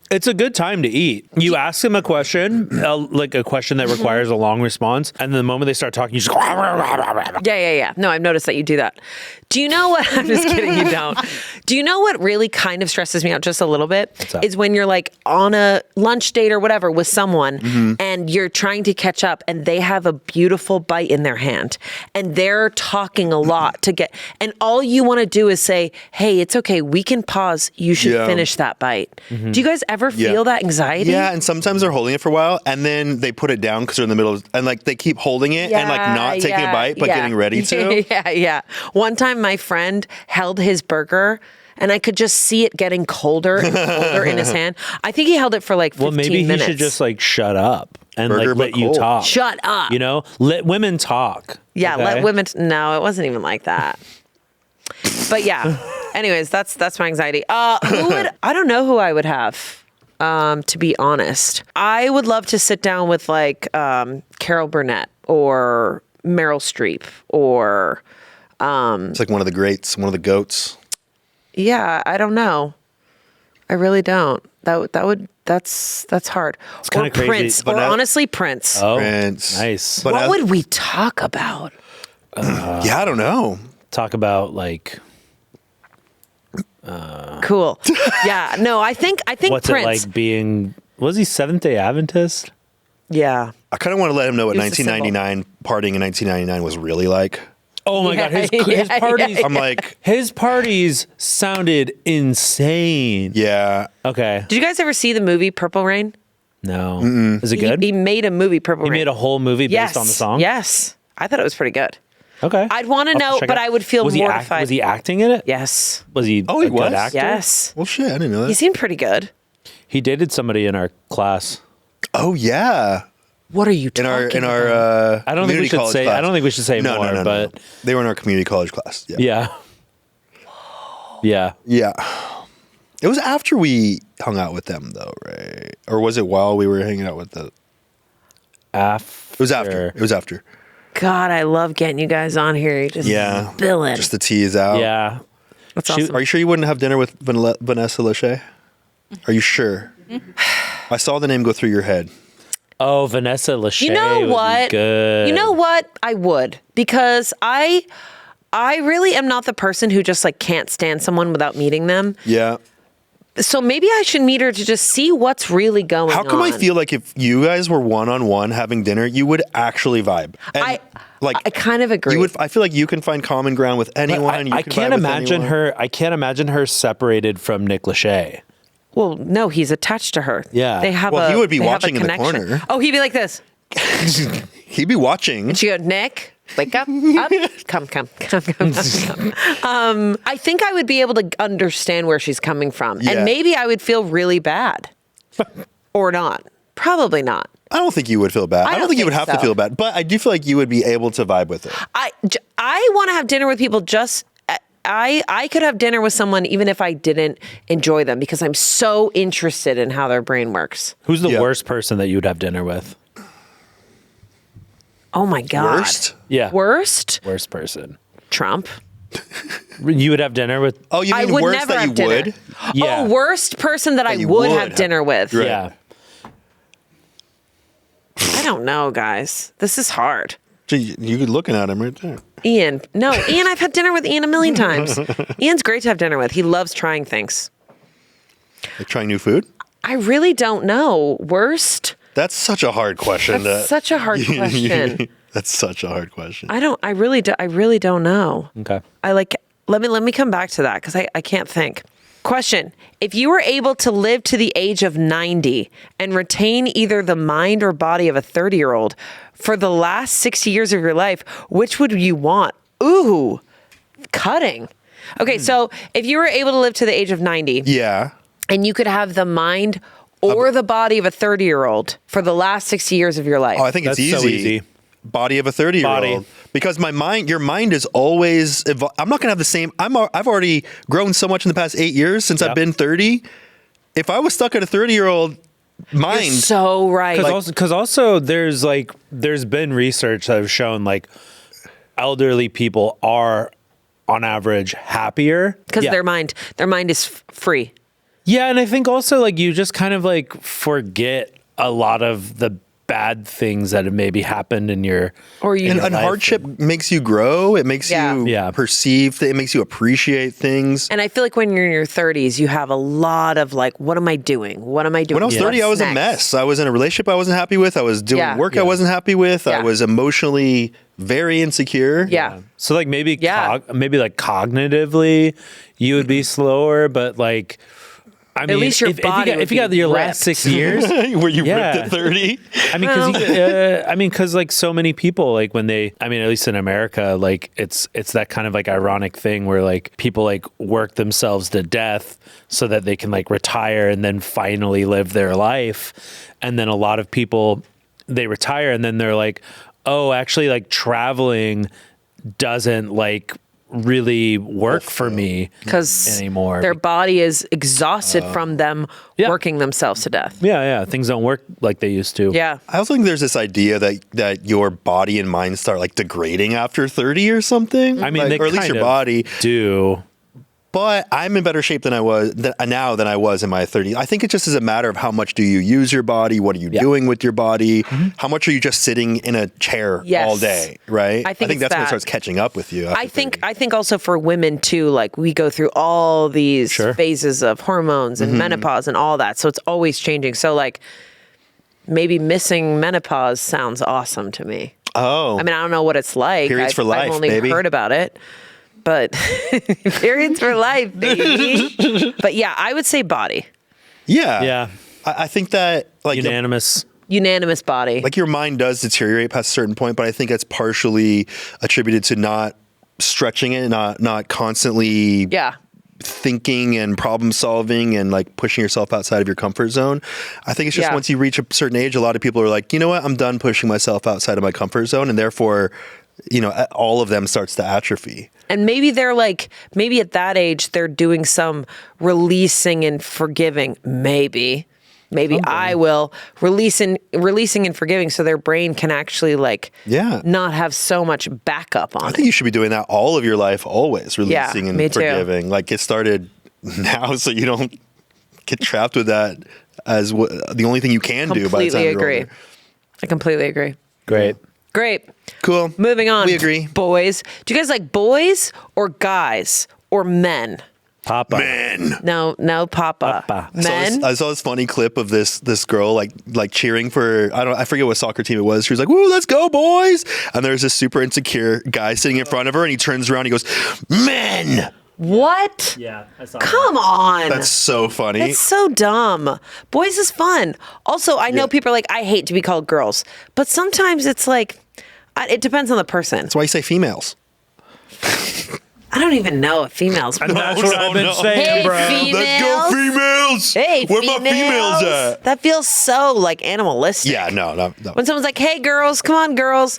Speaker 4: It's a good time to eat. You ask them a question, like a question that requires a long response, and the moment they start talking, you just go.
Speaker 1: Yeah. No, I've noticed that you do that. Do you know what? I'm just kidding, you don't. Do you know what really kind of stresses me out just a little bit?
Speaker 4: that?
Speaker 1: Is when you're like on a lunch date or whatever with someone and you're trying to catch up and they have a beautiful bite in their hand and they're talking a lot to get, and all you want to do is say, hey, it's okay, we can pause. You should
Speaker 2: Yeah.
Speaker 1: finish that bite. Do you guys ever
Speaker 2: Yeah.
Speaker 1: feel that anxiety?
Speaker 2: Yeah, and sometimes they're holding it for a while, and then they put it down because they're in the middle, and like they keep holding it and like not taking a bite, but getting ready to.
Speaker 1: Yeah. One time my friend held his burger and I could just see it getting colder and colder in his hand. I think he held it for like 15
Speaker 4: Well, maybe
Speaker 1: minutes.
Speaker 4: he should just like shut up and
Speaker 2: Burger,
Speaker 4: like let
Speaker 2: but
Speaker 4: you
Speaker 2: cold.
Speaker 4: talk.
Speaker 1: Shut up.
Speaker 4: You know, let women talk.
Speaker 1: Yeah,
Speaker 4: okay?
Speaker 1: let women. No, it wasn't even like that. But yeah. Anyways, that's my anxiety. Who would? I don't know who I would have. To be honest, I would love to sit down with like Carol Burnett or Meryl Streep or.
Speaker 2: It's like one of the greats, one of the goats.
Speaker 1: Yeah, I don't know. I really don't. That's hard. It's
Speaker 4: kinda crazy,
Speaker 1: Prince,
Speaker 2: but
Speaker 1: or
Speaker 2: not-
Speaker 1: honestly Prince.
Speaker 4: Oh,
Speaker 2: Prince.
Speaker 4: nice.
Speaker 2: But
Speaker 1: What
Speaker 2: as-
Speaker 1: would we talk about?
Speaker 2: Yeah, I don't know.
Speaker 4: Talk about like
Speaker 1: Cool. Yeah. No, I think
Speaker 4: what's
Speaker 1: Prince.
Speaker 4: it like being? Was he Seventh-day Adventist?
Speaker 1: Yeah.
Speaker 2: I kind of want to let him know what
Speaker 1: He was a
Speaker 2: 1999 partying in 1999 was really like.
Speaker 4: Oh my God, his
Speaker 1: Yeah,
Speaker 4: parties.
Speaker 2: I'm like,
Speaker 4: His parties sounded insane.
Speaker 2: yeah.
Speaker 4: Okay.
Speaker 1: Did you guys ever see the movie Purple Rain?
Speaker 4: No. Is it
Speaker 1: He,
Speaker 4: good?
Speaker 1: he made a movie Purple
Speaker 4: He
Speaker 1: Rain.
Speaker 4: made a whole movie
Speaker 1: yes.
Speaker 4: based on the song?
Speaker 1: Yes. I thought it was pretty good.
Speaker 4: Okay.
Speaker 1: I'd want to
Speaker 4: I'll
Speaker 1: know,
Speaker 4: check
Speaker 1: but
Speaker 4: it out.
Speaker 1: I would feel
Speaker 4: was
Speaker 1: mortified.
Speaker 4: Was he acting in it?
Speaker 1: Yes.
Speaker 4: Was he
Speaker 2: Oh, he
Speaker 4: a good
Speaker 2: was?
Speaker 4: actor?
Speaker 1: Yes.
Speaker 2: Well, shit, I didn't know
Speaker 1: He
Speaker 2: that.
Speaker 1: seemed pretty good.
Speaker 4: He dated somebody in our class.
Speaker 2: Oh, yeah.
Speaker 1: What are you
Speaker 2: In
Speaker 1: talking
Speaker 2: our
Speaker 1: about?
Speaker 4: I don't think we
Speaker 2: community
Speaker 4: should
Speaker 2: college
Speaker 4: say.
Speaker 2: class.
Speaker 4: I don't think we should say
Speaker 2: No,
Speaker 4: more.
Speaker 2: no, no,
Speaker 4: but
Speaker 2: no. They were in our community college class. Yeah.
Speaker 4: yeah.
Speaker 2: Yeah. It was after we hung out with them, though, right? Or was it while we were hanging out with the? It was after. It was after.
Speaker 1: God, I love getting you guys on here. You're just
Speaker 2: Yeah.
Speaker 1: billing.
Speaker 2: Just the tease out.
Speaker 4: Yeah.
Speaker 1: That's awesome.
Speaker 2: Are you sure you wouldn't have dinner with Vanessa Lachey? Are you sure? I saw the name go through your head.
Speaker 4: Oh, Vanessa Lachey.
Speaker 1: You know
Speaker 4: would be
Speaker 1: what?
Speaker 4: good.
Speaker 1: You know what? I would, because I really am not the person who just like can't stand someone without meeting them.
Speaker 2: Yeah.
Speaker 1: So maybe I should meet her to just see what's really going on.
Speaker 2: How come I feel like if you guys were one-on-one having dinner, you would actually vibe? And
Speaker 1: I kind of agree.
Speaker 2: You would. I feel like you can find common ground with anyone.
Speaker 4: I can't imagine her. I can't imagine her separated from Nick Lachey.
Speaker 1: Well, no, he's attached to her.
Speaker 4: Yeah.
Speaker 1: They have
Speaker 2: Well,
Speaker 1: a,
Speaker 2: he would be
Speaker 1: they have a
Speaker 2: watching in the
Speaker 1: connection.
Speaker 2: corner.
Speaker 1: Oh, he'd be like this.
Speaker 2: He'd be watching.
Speaker 1: She goes, Nick, wake up, come. I think I would be able to understand where she's coming from.
Speaker 2: Yeah.
Speaker 1: And maybe I would feel really bad. Or not. Probably not.
Speaker 2: I don't think you would feel bad. I don't think you would have to
Speaker 1: so.
Speaker 2: feel bad, but I do feel like you would be able to vibe with it.
Speaker 1: I want to have dinner with people just... I could have dinner with someone even if I didn't enjoy them because I'm so interested in how their brain works.
Speaker 4: Who's the worst person that you would have dinner with?
Speaker 1: Oh my God.
Speaker 2: Worst?
Speaker 4: Yeah.
Speaker 1: Worst?
Speaker 4: Worst person.
Speaker 1: Trump.
Speaker 4: You would have dinner with?
Speaker 2: Oh, you
Speaker 1: I
Speaker 2: mean
Speaker 1: would
Speaker 2: worst
Speaker 1: never
Speaker 2: that
Speaker 1: have
Speaker 2: you
Speaker 1: dinner.
Speaker 2: would?
Speaker 4: Yeah.
Speaker 1: Oh, worst person that I
Speaker 2: you
Speaker 1: would
Speaker 2: would
Speaker 1: have
Speaker 2: have-
Speaker 1: dinner with.
Speaker 2: Right.
Speaker 4: Yeah.
Speaker 1: I don't know, guys. This is hard.
Speaker 2: Gee, you're looking at him right there.
Speaker 1: Ian. No, Ian, I've had dinner with Ian a million times. Ian's great to have dinner with. He loves trying things.
Speaker 2: Like trying new food?
Speaker 1: I really don't know. Worst?
Speaker 2: That's such a hard question.
Speaker 1: That's such a hard question.
Speaker 2: That's such a hard question.
Speaker 1: I really don't know.
Speaker 4: Okay.
Speaker 1: Let me come back to that because I can't think. Question. If you were able to live to the age of 90 and retain either the mind or body of a 30-year-old for the last 60 years of your life, which would you want? Ooh, cutting. Okay, so if you were able to live to the age of 90
Speaker 2: Yeah.
Speaker 1: and you could have the mind or the body of a 30-year-old for the last 60 years of your life.
Speaker 2: Oh, I think
Speaker 4: That's
Speaker 2: it's
Speaker 4: so
Speaker 2: easy.
Speaker 4: easy.
Speaker 2: Body of a 30-year-old.
Speaker 4: Body.
Speaker 2: Because your mind is always. I'm not gonna have the same. I've already grown so much in the past 8 years since I've been 30. If I was stuck at a 30-year-old mind,
Speaker 1: You're so right.
Speaker 4: Because also there's been research that have shown like elderly people are on average happier
Speaker 1: Because their mind is free.
Speaker 4: Yeah, and I think also like you just kind of like forget a lot of the bad things that have maybe happened in your
Speaker 2: and hardship makes you grow. It makes you perceive. It makes you appreciate things.
Speaker 1: And I feel like when you're in your 30s, you have a lot of like, what am I doing? What am I doing?
Speaker 2: When I was 30, I was a mess. I was in a relationship I wasn't happy with. I was doing work I wasn't happy with. I was emotionally very insecure.
Speaker 1: Yeah.
Speaker 4: So like maybe maybe like cognitively you would be slower, but like I mean,
Speaker 1: at least your body
Speaker 4: if you got your last 6 years,
Speaker 2: where you ripped at 30.
Speaker 4: I mean, because like so many people, like when at least in America, like it's that kind of like ironic thing where like people like work themselves to death so that they can like retire and then finally live their life, and then a lot of people they retire and then they're like, oh, actually, like traveling doesn't like really work for me
Speaker 1: because
Speaker 4: anymore.
Speaker 1: Their body is exhausted from them working themselves to death.
Speaker 4: Yeah. Things don't work like they used to.
Speaker 1: Yeah.
Speaker 2: I also think there's this idea that your body and mind start like degrading after 30 or something.
Speaker 4: I mean,
Speaker 2: like,
Speaker 4: they
Speaker 2: or at least
Speaker 4: kind
Speaker 2: your
Speaker 4: of
Speaker 2: body
Speaker 4: do.
Speaker 2: But I'm in better shape than I was now than I was in my 30s. I think it just is a matter of how much do you use your body? What are you doing with your body? How much are you just sitting in a chair all day, right?
Speaker 1: I think
Speaker 2: that's when it starts catching up with you.
Speaker 1: I think also for women too, like we go through all these phases of hormones and menopause and all that. So it's always changing. So like maybe missing menopause sounds awesome to me.
Speaker 2: Oh.
Speaker 1: I mean, I don't know what it's like.
Speaker 2: Periods for life,
Speaker 1: I've only heard about it. But periods for life, baby. But yeah, I would say body.
Speaker 2: Yeah.
Speaker 4: Yeah.
Speaker 2: I think that like
Speaker 4: Unanimous
Speaker 1: body.
Speaker 2: like your mind does deteriorate past a certain point, but I think that's partially attributed to not stretching it, not constantly thinking and problem solving and like pushing yourself outside of your comfort zone. I think it's just once you reach a certain age, a lot of people are like, you know what, I'm done pushing myself outside of my comfort zone, and therefore, you know, all of them starts to atrophy.
Speaker 1: And maybe they're like, maybe at that age, they're doing some releasing and forgiving. Maybe I will releasing and forgiving so their brain can actually like not have so much backup on it.
Speaker 2: I think you should be doing that all of your life, always releasing and forgiving. Too. Like get started now so you don't get trapped with that as the only thing you can do by the time you're older.
Speaker 1: I completely agree.
Speaker 4: Great.
Speaker 2: Cool.
Speaker 1: Moving on.
Speaker 2: We agree.
Speaker 1: Boys. Do you guys like boys or guys or men?
Speaker 4: Papa.
Speaker 2: Men.
Speaker 1: No, Papa. Men.
Speaker 2: I saw this funny clip of this girl like cheering for I forget what soccer team it was. She was like, "Woo, let's go, boys!" And there's this super insecure guy sitting in front of her, and he turns around, and he goes, "Men."
Speaker 1: What?
Speaker 4: Yeah, I saw
Speaker 1: Come on.
Speaker 2: That's so funny.
Speaker 1: That's so dumb. Boys is fun. Also, I know people are like, I hate to be called girls, but sometimes it's like, it depends on the person.
Speaker 2: That's why you say females.
Speaker 1: I don't even know if females.
Speaker 4: That's what I've been saying, bro.
Speaker 1: Females.
Speaker 2: Let's go, females.
Speaker 1: Hey,
Speaker 2: where my females at?
Speaker 1: That feels so like animalistic.
Speaker 2: Yeah, no.
Speaker 1: When someone's like, "Hey, girls, come on, girls."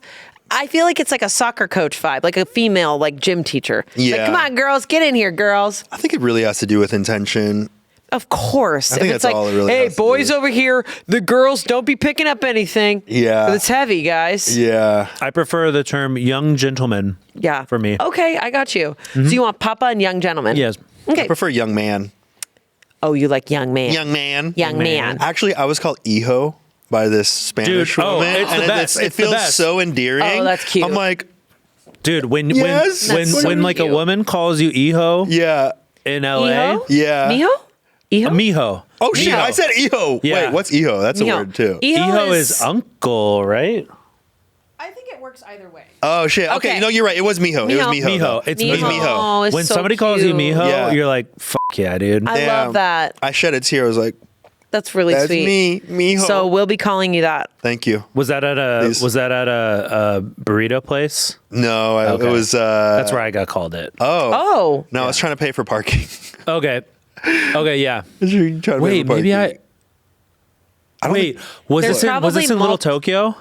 Speaker 1: I feel like it's like a soccer coach vibe, like a female like gym teacher.
Speaker 2: Yeah.
Speaker 1: Like, come on, girls, get in here, girls.
Speaker 2: I think it really has to do with intention.
Speaker 1: Of course.
Speaker 2: I think
Speaker 1: it's
Speaker 2: that's
Speaker 1: like,
Speaker 2: all it really
Speaker 1: hey,
Speaker 2: has to
Speaker 1: boys
Speaker 2: do.
Speaker 1: over here, the girls don't be picking up anything.
Speaker 2: Yeah.
Speaker 1: 'Cause it's heavy, guys.
Speaker 2: Yeah.
Speaker 4: I prefer the term young gentleman.
Speaker 1: Yeah.
Speaker 4: For me.
Speaker 1: Okay, I got you. So you want Papa and young gentleman?
Speaker 4: Yes.
Speaker 1: Okay.
Speaker 2: I prefer young man.
Speaker 1: Oh, you like young man.
Speaker 2: Young man.
Speaker 1: Young man.
Speaker 2: Actually, I was called Hijo by this Spanish woman.
Speaker 4: It's the best.
Speaker 2: It
Speaker 4: It's the
Speaker 2: feels
Speaker 4: best.
Speaker 2: so endearing.
Speaker 1: Oh, that's cute.
Speaker 2: I'm like,
Speaker 4: Dude, when
Speaker 2: Yes.
Speaker 1: That's so
Speaker 4: like
Speaker 1: cute.
Speaker 4: a woman calls you Iho
Speaker 2: yeah.
Speaker 4: in LA,
Speaker 1: Mijo?
Speaker 2: Yeah.
Speaker 1: Mijo? Iho?
Speaker 4: Mijo.
Speaker 2: Oh, shit.
Speaker 4: Mijo.
Speaker 2: I said Hijo.
Speaker 4: Yeah.
Speaker 2: Wait, what's Hijo? That's
Speaker 1: Mijo.
Speaker 2: a word, too.
Speaker 4: Iho is uncle, right?
Speaker 5: I think it works either way.
Speaker 2: Oh, shit. Okay.
Speaker 1: Okay.
Speaker 2: No, you're right. It was Mijo. It was
Speaker 1: Mijo.
Speaker 2: Mijo. though.
Speaker 4: Mijo. It's
Speaker 2: It was
Speaker 4: Mijo.
Speaker 2: Mijo.
Speaker 1: Oh, it's
Speaker 4: When
Speaker 1: so
Speaker 4: somebody calls you
Speaker 1: cute.
Speaker 4: Mijo,
Speaker 2: Yeah.
Speaker 4: you're like, fuck yeah, dude.
Speaker 1: I love that.
Speaker 2: I shed a tear. I was like,
Speaker 1: That's really
Speaker 2: that's
Speaker 1: sweet.
Speaker 2: me, Mijo.
Speaker 1: So we'll be calling you that.
Speaker 2: Thank you.
Speaker 4: Was that at
Speaker 2: Please.
Speaker 4: a burrito place?
Speaker 2: No,
Speaker 4: Okay.
Speaker 2: it was.
Speaker 4: That's where I got called it.
Speaker 1: Oh.
Speaker 2: No, I was trying to pay for parking.
Speaker 4: Okay. Okay, yeah.
Speaker 2: Trying to pay
Speaker 4: Wait,
Speaker 2: for
Speaker 4: maybe
Speaker 2: parking.
Speaker 4: I Wait, was
Speaker 1: There's
Speaker 4: this in
Speaker 1: probably
Speaker 4: Little
Speaker 1: multi-
Speaker 4: Tokyo?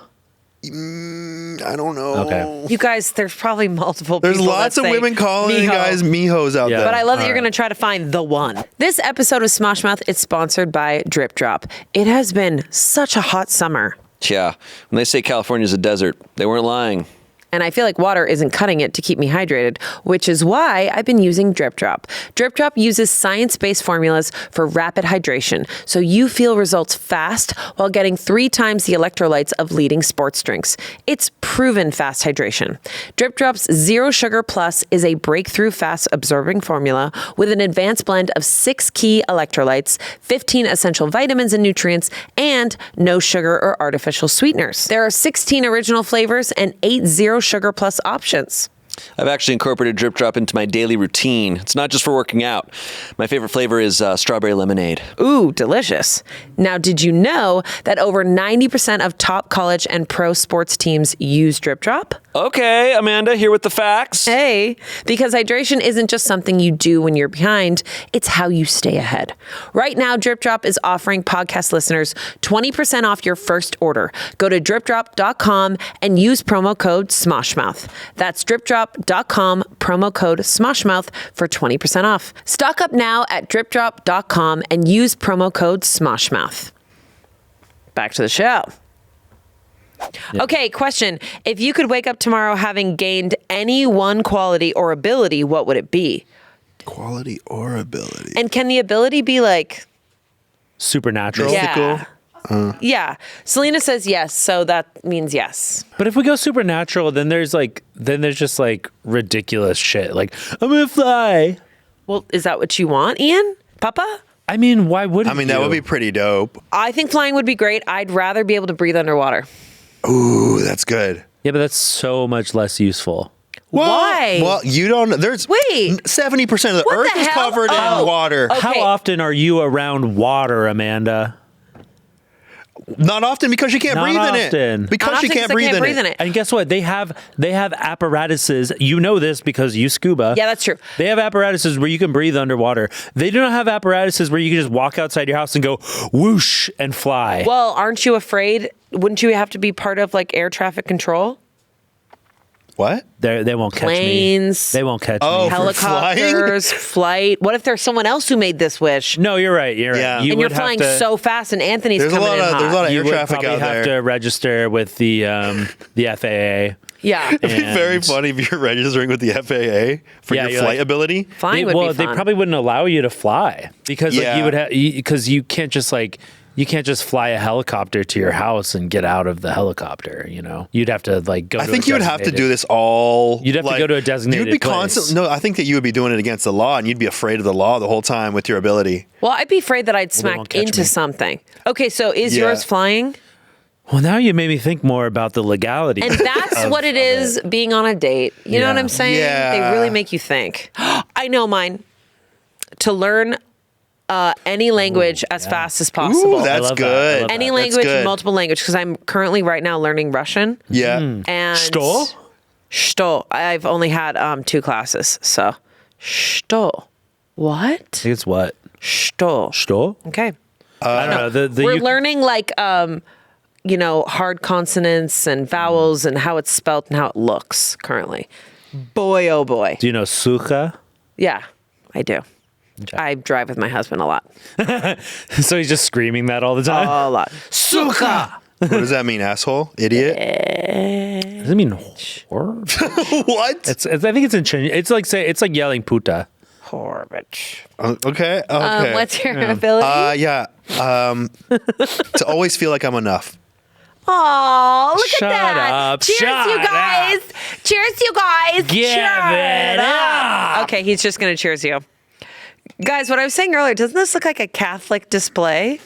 Speaker 2: I don't know.
Speaker 4: Okay.
Speaker 1: You guys, there's probably multiple
Speaker 2: There's
Speaker 1: people
Speaker 2: lots
Speaker 1: that
Speaker 2: of
Speaker 1: say
Speaker 2: women calling you
Speaker 1: Mijo.
Speaker 2: guys Mijos out
Speaker 4: Yeah.
Speaker 2: there.
Speaker 1: But I love that
Speaker 4: All
Speaker 1: you're
Speaker 4: right.
Speaker 1: going to try to find the one. This episode of Smosh Mouth is sponsored by Drip Drop. It has been such a hot summer.
Speaker 3: Yeah. When they say California's a desert, they weren't lying.
Speaker 1: And I feel like water isn't cutting it to keep me hydrated, which is why I've been using Drip Drop. Drip Drop uses science-based formulas for rapid hydration, so you feel results fast while getting 3 times the electrolytes of leading sports drinks. It's proven fast hydration. Drip Drop's Zero Sugar Plus is a breakthrough fast-absorbing formula with an advanced blend of 6 key electrolytes, 15 essential vitamins and nutrients, and no sugar or artificial sweeteners. There are 16 original flavors and 8 Zero Sugar Plus options.
Speaker 3: I've actually incorporated Drip Drop into my daily routine. It's not just for working out. My favorite flavor is strawberry lemonade.
Speaker 1: Ooh, delicious. Now, did you know that over 90% of top college and pro sports teams use Drip Drop?
Speaker 3: Okay, Amanda, here with the facts.
Speaker 1: Hey, because hydration isn't just something you do when you're behind, it's how you stay ahead. Right now, Drip Drop is offering podcast listeners 20% off your first order. Go to dripdrop.com and use promo code SMOSHMOUTH. That's dripdrop.com, promo code SMOSHMOUTH for 20% off. Stock up now at dripdrop.com and use promo code SMOSHMOUTH. Back to the show. Okay, question. If you could wake up tomorrow having gained any one quality or ability, what would it be?
Speaker 2: Quality or ability.
Speaker 1: And can the ability be like
Speaker 4: Supernatural.
Speaker 1: yeah. Yeah. Selina says yes, so that means yes.
Speaker 4: But if we go supernatural, then there's just like ridiculous shit. Like, I'm gonna fly.
Speaker 1: Well, is that what you want, Ian? Papa?
Speaker 4: I mean, why wouldn't
Speaker 2: I mean, that would be pretty dope.
Speaker 1: I think flying would be great. I'd rather be able to breathe underwater.
Speaker 2: Ooh, that's good.
Speaker 4: Yeah, but that's so much less useful.
Speaker 1: Why?
Speaker 2: Well, you don't. There's
Speaker 1: Wait.
Speaker 2: 70% of the
Speaker 1: What
Speaker 2: Earth
Speaker 1: the
Speaker 2: is
Speaker 1: hell?
Speaker 2: covered
Speaker 1: Oh.
Speaker 2: in water.
Speaker 1: Okay.
Speaker 4: How often are you around water, Amanda?
Speaker 2: Not often because you can't
Speaker 4: Not
Speaker 2: breathe in
Speaker 4: often.
Speaker 2: it. Because
Speaker 1: Not
Speaker 2: you
Speaker 1: often
Speaker 2: can't
Speaker 1: 'cause I
Speaker 2: breathe,
Speaker 1: can't
Speaker 2: in,
Speaker 1: breathe
Speaker 2: it.
Speaker 1: in it.
Speaker 4: And guess what? They have apparatuses. You know this because you scuba.
Speaker 1: Yeah, that's true.
Speaker 4: They have apparatuses where you can breathe underwater. They do not have apparatuses where you can just walk outside your house and go whoosh and fly.
Speaker 1: Well, aren't you afraid? Wouldn't you have to be part of like air traffic control?
Speaker 2: What?
Speaker 4: They won't catch
Speaker 1: Planes.
Speaker 4: me. They won't catch
Speaker 2: Oh,
Speaker 4: me.
Speaker 2: for flying?
Speaker 1: Helicopters, flight. What if there's someone else who made this wish?
Speaker 4: No, you're right. You're
Speaker 2: Yeah.
Speaker 4: right.
Speaker 2: And
Speaker 1: and you're
Speaker 4: would have
Speaker 1: flying
Speaker 4: to,
Speaker 1: so fast, and Anthony's
Speaker 2: There's a
Speaker 1: coming
Speaker 2: lot
Speaker 1: in
Speaker 2: of
Speaker 1: hot.
Speaker 2: there's a lot of
Speaker 4: you
Speaker 2: air
Speaker 4: would
Speaker 2: traffic
Speaker 4: probably
Speaker 2: out
Speaker 4: have
Speaker 2: there.
Speaker 4: to register with the FAA.
Speaker 1: Yeah,
Speaker 2: It'd be very
Speaker 4: And-
Speaker 2: funny if you're registering with the FAA for
Speaker 4: Yeah,
Speaker 2: your
Speaker 4: you're
Speaker 2: flight
Speaker 4: like-
Speaker 2: ability.
Speaker 1: flying would be
Speaker 4: They
Speaker 1: fun.
Speaker 4: probably wouldn't allow you to fly because like,
Speaker 2: Yeah.
Speaker 4: you would have because you can't just fly a helicopter to your house and get out of the helicopter. You know, you'd have to like go.
Speaker 2: I
Speaker 4: to
Speaker 2: think
Speaker 4: a
Speaker 2: you would have to
Speaker 4: designated-
Speaker 2: do this all.
Speaker 4: You'd have to go to a designated
Speaker 2: You'd be
Speaker 4: place.
Speaker 2: constant. No, I think that you would be doing it against the law, and you'd be afraid of the law the whole time with your ability.
Speaker 1: Well, I'd be afraid that I'd
Speaker 4: won't
Speaker 1: smack
Speaker 4: catch
Speaker 1: into
Speaker 4: me.
Speaker 1: something. Okay, so is
Speaker 2: Yeah.
Speaker 1: yours flying?
Speaker 4: Well, now you made me think more about the legality.
Speaker 1: And that's what it is being on a date. You know what
Speaker 4: Yeah.
Speaker 1: I'm saying?
Speaker 2: Yeah.
Speaker 1: They really make you think. I know mine. To learn any language as fast as possible.
Speaker 2: Ooh, that's
Speaker 4: love that. I
Speaker 2: good.
Speaker 4: love
Speaker 1: Any
Speaker 2: That's
Speaker 1: language,
Speaker 2: good.
Speaker 1: multiple language, because I'm currently right now learning Russian.
Speaker 2: Yeah.
Speaker 1: And
Speaker 4: Что?
Speaker 1: I've only had 2 classes, so что? What?
Speaker 4: I think it's what?
Speaker 1: Что?
Speaker 4: Что?
Speaker 1: Okay.
Speaker 4: I don't know.
Speaker 1: We're learning like hard consonants and vowels and how it's spelt and how it looks currently. Boy, oh boy.
Speaker 4: Do you know sucha?
Speaker 1: Yeah, I do. I drive with my husband a lot.
Speaker 4: So he's just screaming that all the time.
Speaker 1: A lot. Suka.
Speaker 2: What does that mean, asshole? Idiot?
Speaker 4: Does it mean whore?
Speaker 2: What?
Speaker 4: I think it's in Chinese. It's like yelling puta.
Speaker 1: Horbich.
Speaker 2: Okay. Okay.
Speaker 1: What's your ability?
Speaker 2: Yeah. To always feel like I'm enough.
Speaker 1: Oh, look
Speaker 4: Shut
Speaker 1: at that.
Speaker 4: up.
Speaker 1: Cheers,
Speaker 4: Shut
Speaker 1: you guys. Cheers, you guys.
Speaker 4: Give
Speaker 1: cheers.
Speaker 4: it up.
Speaker 1: Okay, he's just going to cheers you. Guys, what I was saying earlier, doesn't this look like a Catholic display?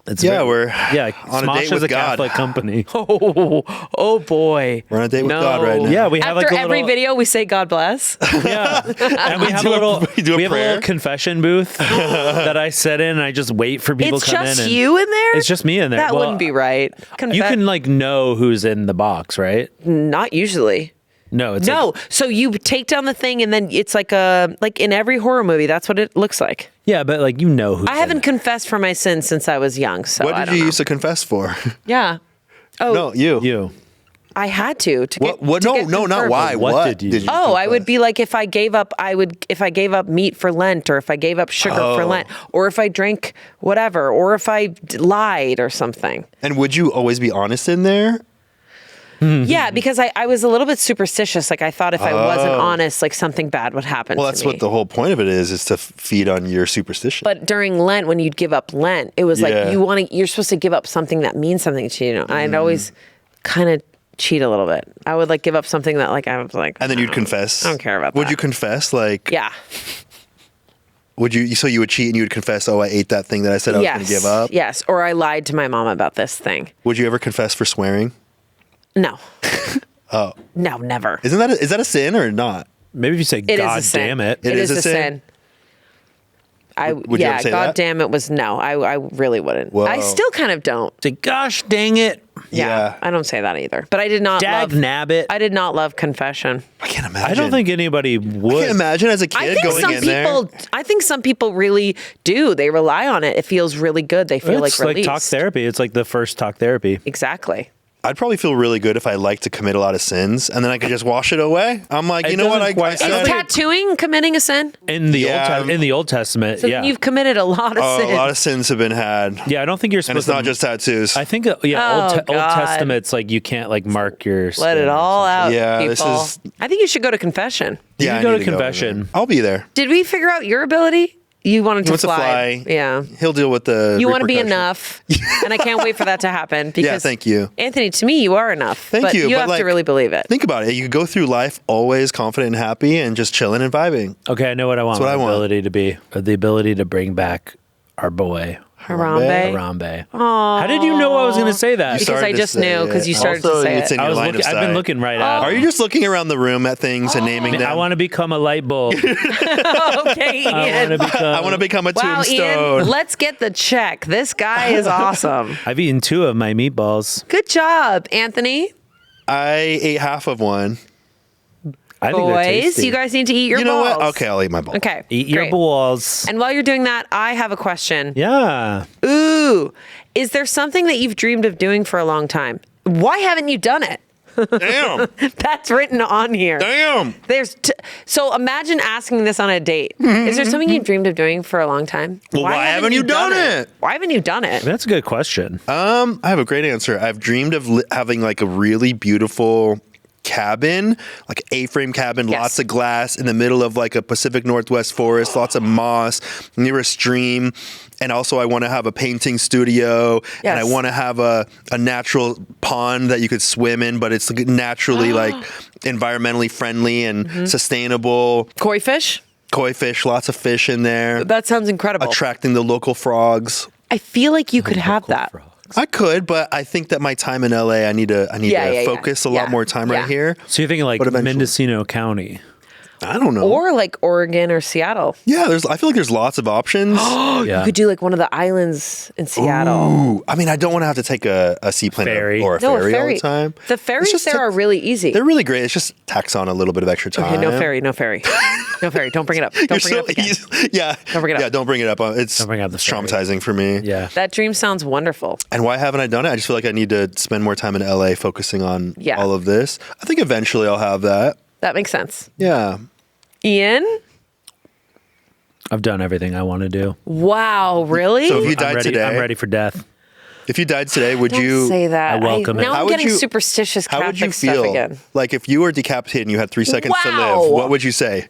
Speaker 4: It's
Speaker 2: Yeah, we're
Speaker 4: Smosh
Speaker 2: on a date
Speaker 4: is
Speaker 2: with
Speaker 4: a
Speaker 2: God.
Speaker 4: Catholic company.
Speaker 1: Oh boy.
Speaker 2: We're on a date with God right now.
Speaker 4: Yeah, we have
Speaker 1: After
Speaker 4: like a
Speaker 1: every
Speaker 4: little,
Speaker 1: video, we say God bless.
Speaker 4: Yeah, and we have
Speaker 2: do
Speaker 4: a
Speaker 2: a-
Speaker 4: little
Speaker 2: we do a
Speaker 4: we have a
Speaker 2: prayer.
Speaker 4: little confession booth that I sit in, and I just wait for people
Speaker 1: It's
Speaker 4: to come
Speaker 1: just
Speaker 4: in. And
Speaker 1: you in there?
Speaker 4: It's just me in there.
Speaker 1: That
Speaker 4: Well,
Speaker 1: wouldn't be right.
Speaker 4: You can like know who's in the box, right?
Speaker 1: Not usually.
Speaker 4: No, it's
Speaker 1: No.
Speaker 4: like-
Speaker 1: So you take down the thing and then it's like in every horror movie, that's what it looks like.
Speaker 4: yeah, but like you know who's.
Speaker 1: I haven't confessed for my sins since I was young. So
Speaker 2: What
Speaker 1: I
Speaker 2: did
Speaker 1: don't
Speaker 2: you
Speaker 1: know.
Speaker 2: used to confess for?
Speaker 1: Yeah. Oh,
Speaker 2: No, you.
Speaker 4: you.
Speaker 1: I had to get.
Speaker 2: What?
Speaker 1: to
Speaker 2: No,
Speaker 1: get
Speaker 2: no, not
Speaker 1: confirmed.
Speaker 2: why.
Speaker 4: What did you do?
Speaker 1: Oh, I would be like if I gave up meat for Lent, or if I gave up sugar for Lent, or if I drank whatever, or if I lied or something.
Speaker 2: And would you always be honest in there?
Speaker 1: Yeah, because I was a little bit superstitious. Like I thought if I wasn't honest, like something bad would happen.
Speaker 2: Well,
Speaker 1: to
Speaker 2: that's
Speaker 1: me.
Speaker 2: what the whole point of it is to feed on your superstition.
Speaker 1: But during Lent, when you'd give up Lent, it was
Speaker 2: Yeah.
Speaker 1: like you're supposed to give up something that means something to you. And I'd always kind of cheat a little bit. I would like give up something that like I was like,
Speaker 2: and then you'd confess.
Speaker 1: I don't care about
Speaker 2: Would
Speaker 1: that.
Speaker 2: you confess? Like,
Speaker 1: Yeah.
Speaker 2: would you? So you would cheat and you would confess, oh, I ate that thing that I said I was going to give up?
Speaker 1: Yes. Or I lied to my mom about this thing.
Speaker 2: Would you ever confess for swearing?
Speaker 1: No. Oh. No, never.
Speaker 2: Is that a sin or not?
Speaker 4: Maybe if you say
Speaker 1: It is
Speaker 4: God
Speaker 1: a sin.
Speaker 4: damn it.
Speaker 2: It is a sin? Would you ever say
Speaker 1: God
Speaker 2: that?
Speaker 1: damn it was no. I really wouldn't.
Speaker 2: Whoa.
Speaker 1: I still kind of don't.
Speaker 4: Say, gosh dang it.
Speaker 2: Yeah.
Speaker 1: I don't say that either. But I did not
Speaker 4: Dag
Speaker 1: love
Speaker 4: nabbit.
Speaker 1: I did not love confession.
Speaker 2: I can't imagine.
Speaker 4: I don't think anybody
Speaker 2: I
Speaker 4: would.
Speaker 2: can't imagine as a
Speaker 1: I
Speaker 2: kid
Speaker 1: think
Speaker 2: going
Speaker 1: some
Speaker 2: in there.
Speaker 1: people I think some people really do. They rely on it. It feels really good. They feel
Speaker 4: It's
Speaker 1: like
Speaker 4: like
Speaker 1: released.
Speaker 4: talk therapy. It's like the first talk therapy.
Speaker 1: Exactly.
Speaker 2: I'd probably feel really good if I like to commit a lot of sins and then I could just wash it away. I'm like, you know what? I
Speaker 1: Is
Speaker 2: said
Speaker 1: tattooing committing a sin?
Speaker 4: In the Old Testament,
Speaker 1: So then you've committed a lot of sins.
Speaker 2: a lot of sins have been had.
Speaker 4: Yeah, I don't think you're supposed
Speaker 2: And it's not just tattoos.
Speaker 4: I think, Old Testament's like you can't like mark your
Speaker 1: Let it all out,
Speaker 2: Yeah,
Speaker 1: people.
Speaker 2: this is-
Speaker 1: I think you should go to confession.
Speaker 4: You
Speaker 2: I
Speaker 4: go
Speaker 2: need
Speaker 4: to
Speaker 2: there.
Speaker 4: confession.
Speaker 2: I'll be there.
Speaker 1: Did we figure out your ability? You wanted
Speaker 2: He wants to
Speaker 1: fly.
Speaker 2: fly.
Speaker 1: Yeah.
Speaker 2: He'll deal with the
Speaker 1: You want to be
Speaker 2: repercussions.
Speaker 1: enough. And I can't wait for that to happen. Because
Speaker 2: thank you.
Speaker 1: Anthony, to me, you are enough.
Speaker 2: Thank you.
Speaker 1: You
Speaker 2: but
Speaker 1: have
Speaker 2: like,
Speaker 1: to really believe it.
Speaker 2: Think about it. You could go through life always confident and happy and just chilling and vibing.
Speaker 4: Okay, I know what I want.
Speaker 2: That's what
Speaker 4: my
Speaker 2: I want.
Speaker 4: ability to be the ability to bring back our boy
Speaker 1: Harambe.
Speaker 4: Harambe. How did you know I was going to say that?
Speaker 2: You
Speaker 1: Because
Speaker 2: started
Speaker 1: I
Speaker 2: to
Speaker 1: just
Speaker 2: say
Speaker 1: knew because
Speaker 2: it.
Speaker 1: you started
Speaker 2: Also,
Speaker 1: to say
Speaker 2: it's
Speaker 1: it.
Speaker 2: in your line of
Speaker 4: I've been
Speaker 2: sight.
Speaker 4: looking right at
Speaker 2: Are
Speaker 4: it.
Speaker 2: you just looking around the room at things and naming them?
Speaker 4: I want to become a light bulb.
Speaker 1: Okay, Ian.
Speaker 2: I want to become a
Speaker 1: Wow,
Speaker 2: tombstone.
Speaker 1: Ian, let's get the check. This guy is awesome.
Speaker 4: I've eaten 2 of my meatballs.
Speaker 1: Good job, Anthony.
Speaker 2: I ate half of one.
Speaker 4: I think they're
Speaker 1: Boys,
Speaker 4: tasty.
Speaker 1: you guys need to eat your
Speaker 2: You know
Speaker 1: balls.
Speaker 2: what? Okay, I'll eat my ball.
Speaker 1: Okay.
Speaker 4: Eat your
Speaker 1: great.
Speaker 4: balls.
Speaker 1: And while you're doing that, I have a question.
Speaker 4: Yeah.
Speaker 1: Ooh, is there something that you've dreamed of doing for a long time? Why haven't you done it?
Speaker 2: Damn.
Speaker 1: That's written on here.
Speaker 2: Damn.
Speaker 1: So imagine asking this on a date. Is there something you've dreamed of doing for a long time?
Speaker 2: Well, why haven't you done it?
Speaker 1: Why haven't you done it?
Speaker 4: That's a good question.
Speaker 2: I have a great answer. I've dreamed of having like a really beautiful cabin, like A-frame cabin,
Speaker 1: Yes.
Speaker 2: lots of glass in the middle of like a Pacific Northwest forest, lots of moss near a stream. And also I want to have a painting studio and I
Speaker 1: Yes.
Speaker 2: want to have a natural pond that you could swim in, but it's like naturally like environmentally friendly and sustainable.
Speaker 1: Koi fish?
Speaker 2: Koi fish, lots of fish in there.
Speaker 1: That sounds incredible.
Speaker 2: Attracting the local frogs.
Speaker 1: I feel like you could have that.
Speaker 2: I could, but I think that my time in LA, I need to focus a lot more time right here.
Speaker 4: So you're thinking like
Speaker 2: But eventually-
Speaker 4: Mendocino County.
Speaker 2: I don't know.
Speaker 1: Or like Oregon or Seattle.
Speaker 2: Yeah, I feel like there's lots of options.
Speaker 4: Yeah.
Speaker 1: You could do like one of the islands in Seattle.
Speaker 2: Ooh, I mean, I don't want to have to take a seaplane
Speaker 4: Ferry.
Speaker 2: or a
Speaker 1: No,
Speaker 2: ferry all the time.
Speaker 1: The
Speaker 2: It's
Speaker 1: ferries
Speaker 2: just
Speaker 1: there are really easy.
Speaker 2: They're really great. It's just tax on a little bit of extra time.
Speaker 1: Okay, no ferry. Don't bring it up. Don't
Speaker 2: You're
Speaker 1: bring it up again.
Speaker 2: Yeah.
Speaker 1: Don't bring it up.
Speaker 2: Yeah, don't bring it up. It's
Speaker 4: bring up the ferry.
Speaker 2: traumatizing for me.
Speaker 4: Yeah.
Speaker 1: That dream sounds wonderful.
Speaker 2: And why haven't I done it? I just feel like I need to spend more time in LA focusing on
Speaker 1: Yeah.
Speaker 2: all of this. I think eventually I'll have that.
Speaker 1: That makes sense.
Speaker 2: Yeah.
Speaker 1: Ian?
Speaker 4: I've done everything I want to do.
Speaker 1: Wow, really?
Speaker 2: So if you
Speaker 4: I'm
Speaker 2: died
Speaker 4: ready.
Speaker 2: today,
Speaker 4: I'm ready for death.
Speaker 2: If you died today, would
Speaker 1: Don't
Speaker 2: you
Speaker 1: say that.
Speaker 4: I welcome it.
Speaker 1: Now
Speaker 2: How
Speaker 1: I'm
Speaker 2: would
Speaker 1: getting
Speaker 2: you-
Speaker 1: superstitious
Speaker 2: How
Speaker 1: Catholic
Speaker 2: would you
Speaker 1: stuff
Speaker 2: feel?
Speaker 1: again.
Speaker 2: Like if you were decapitated and you had 3 seconds to
Speaker 1: Wow.
Speaker 2: live, what would you say?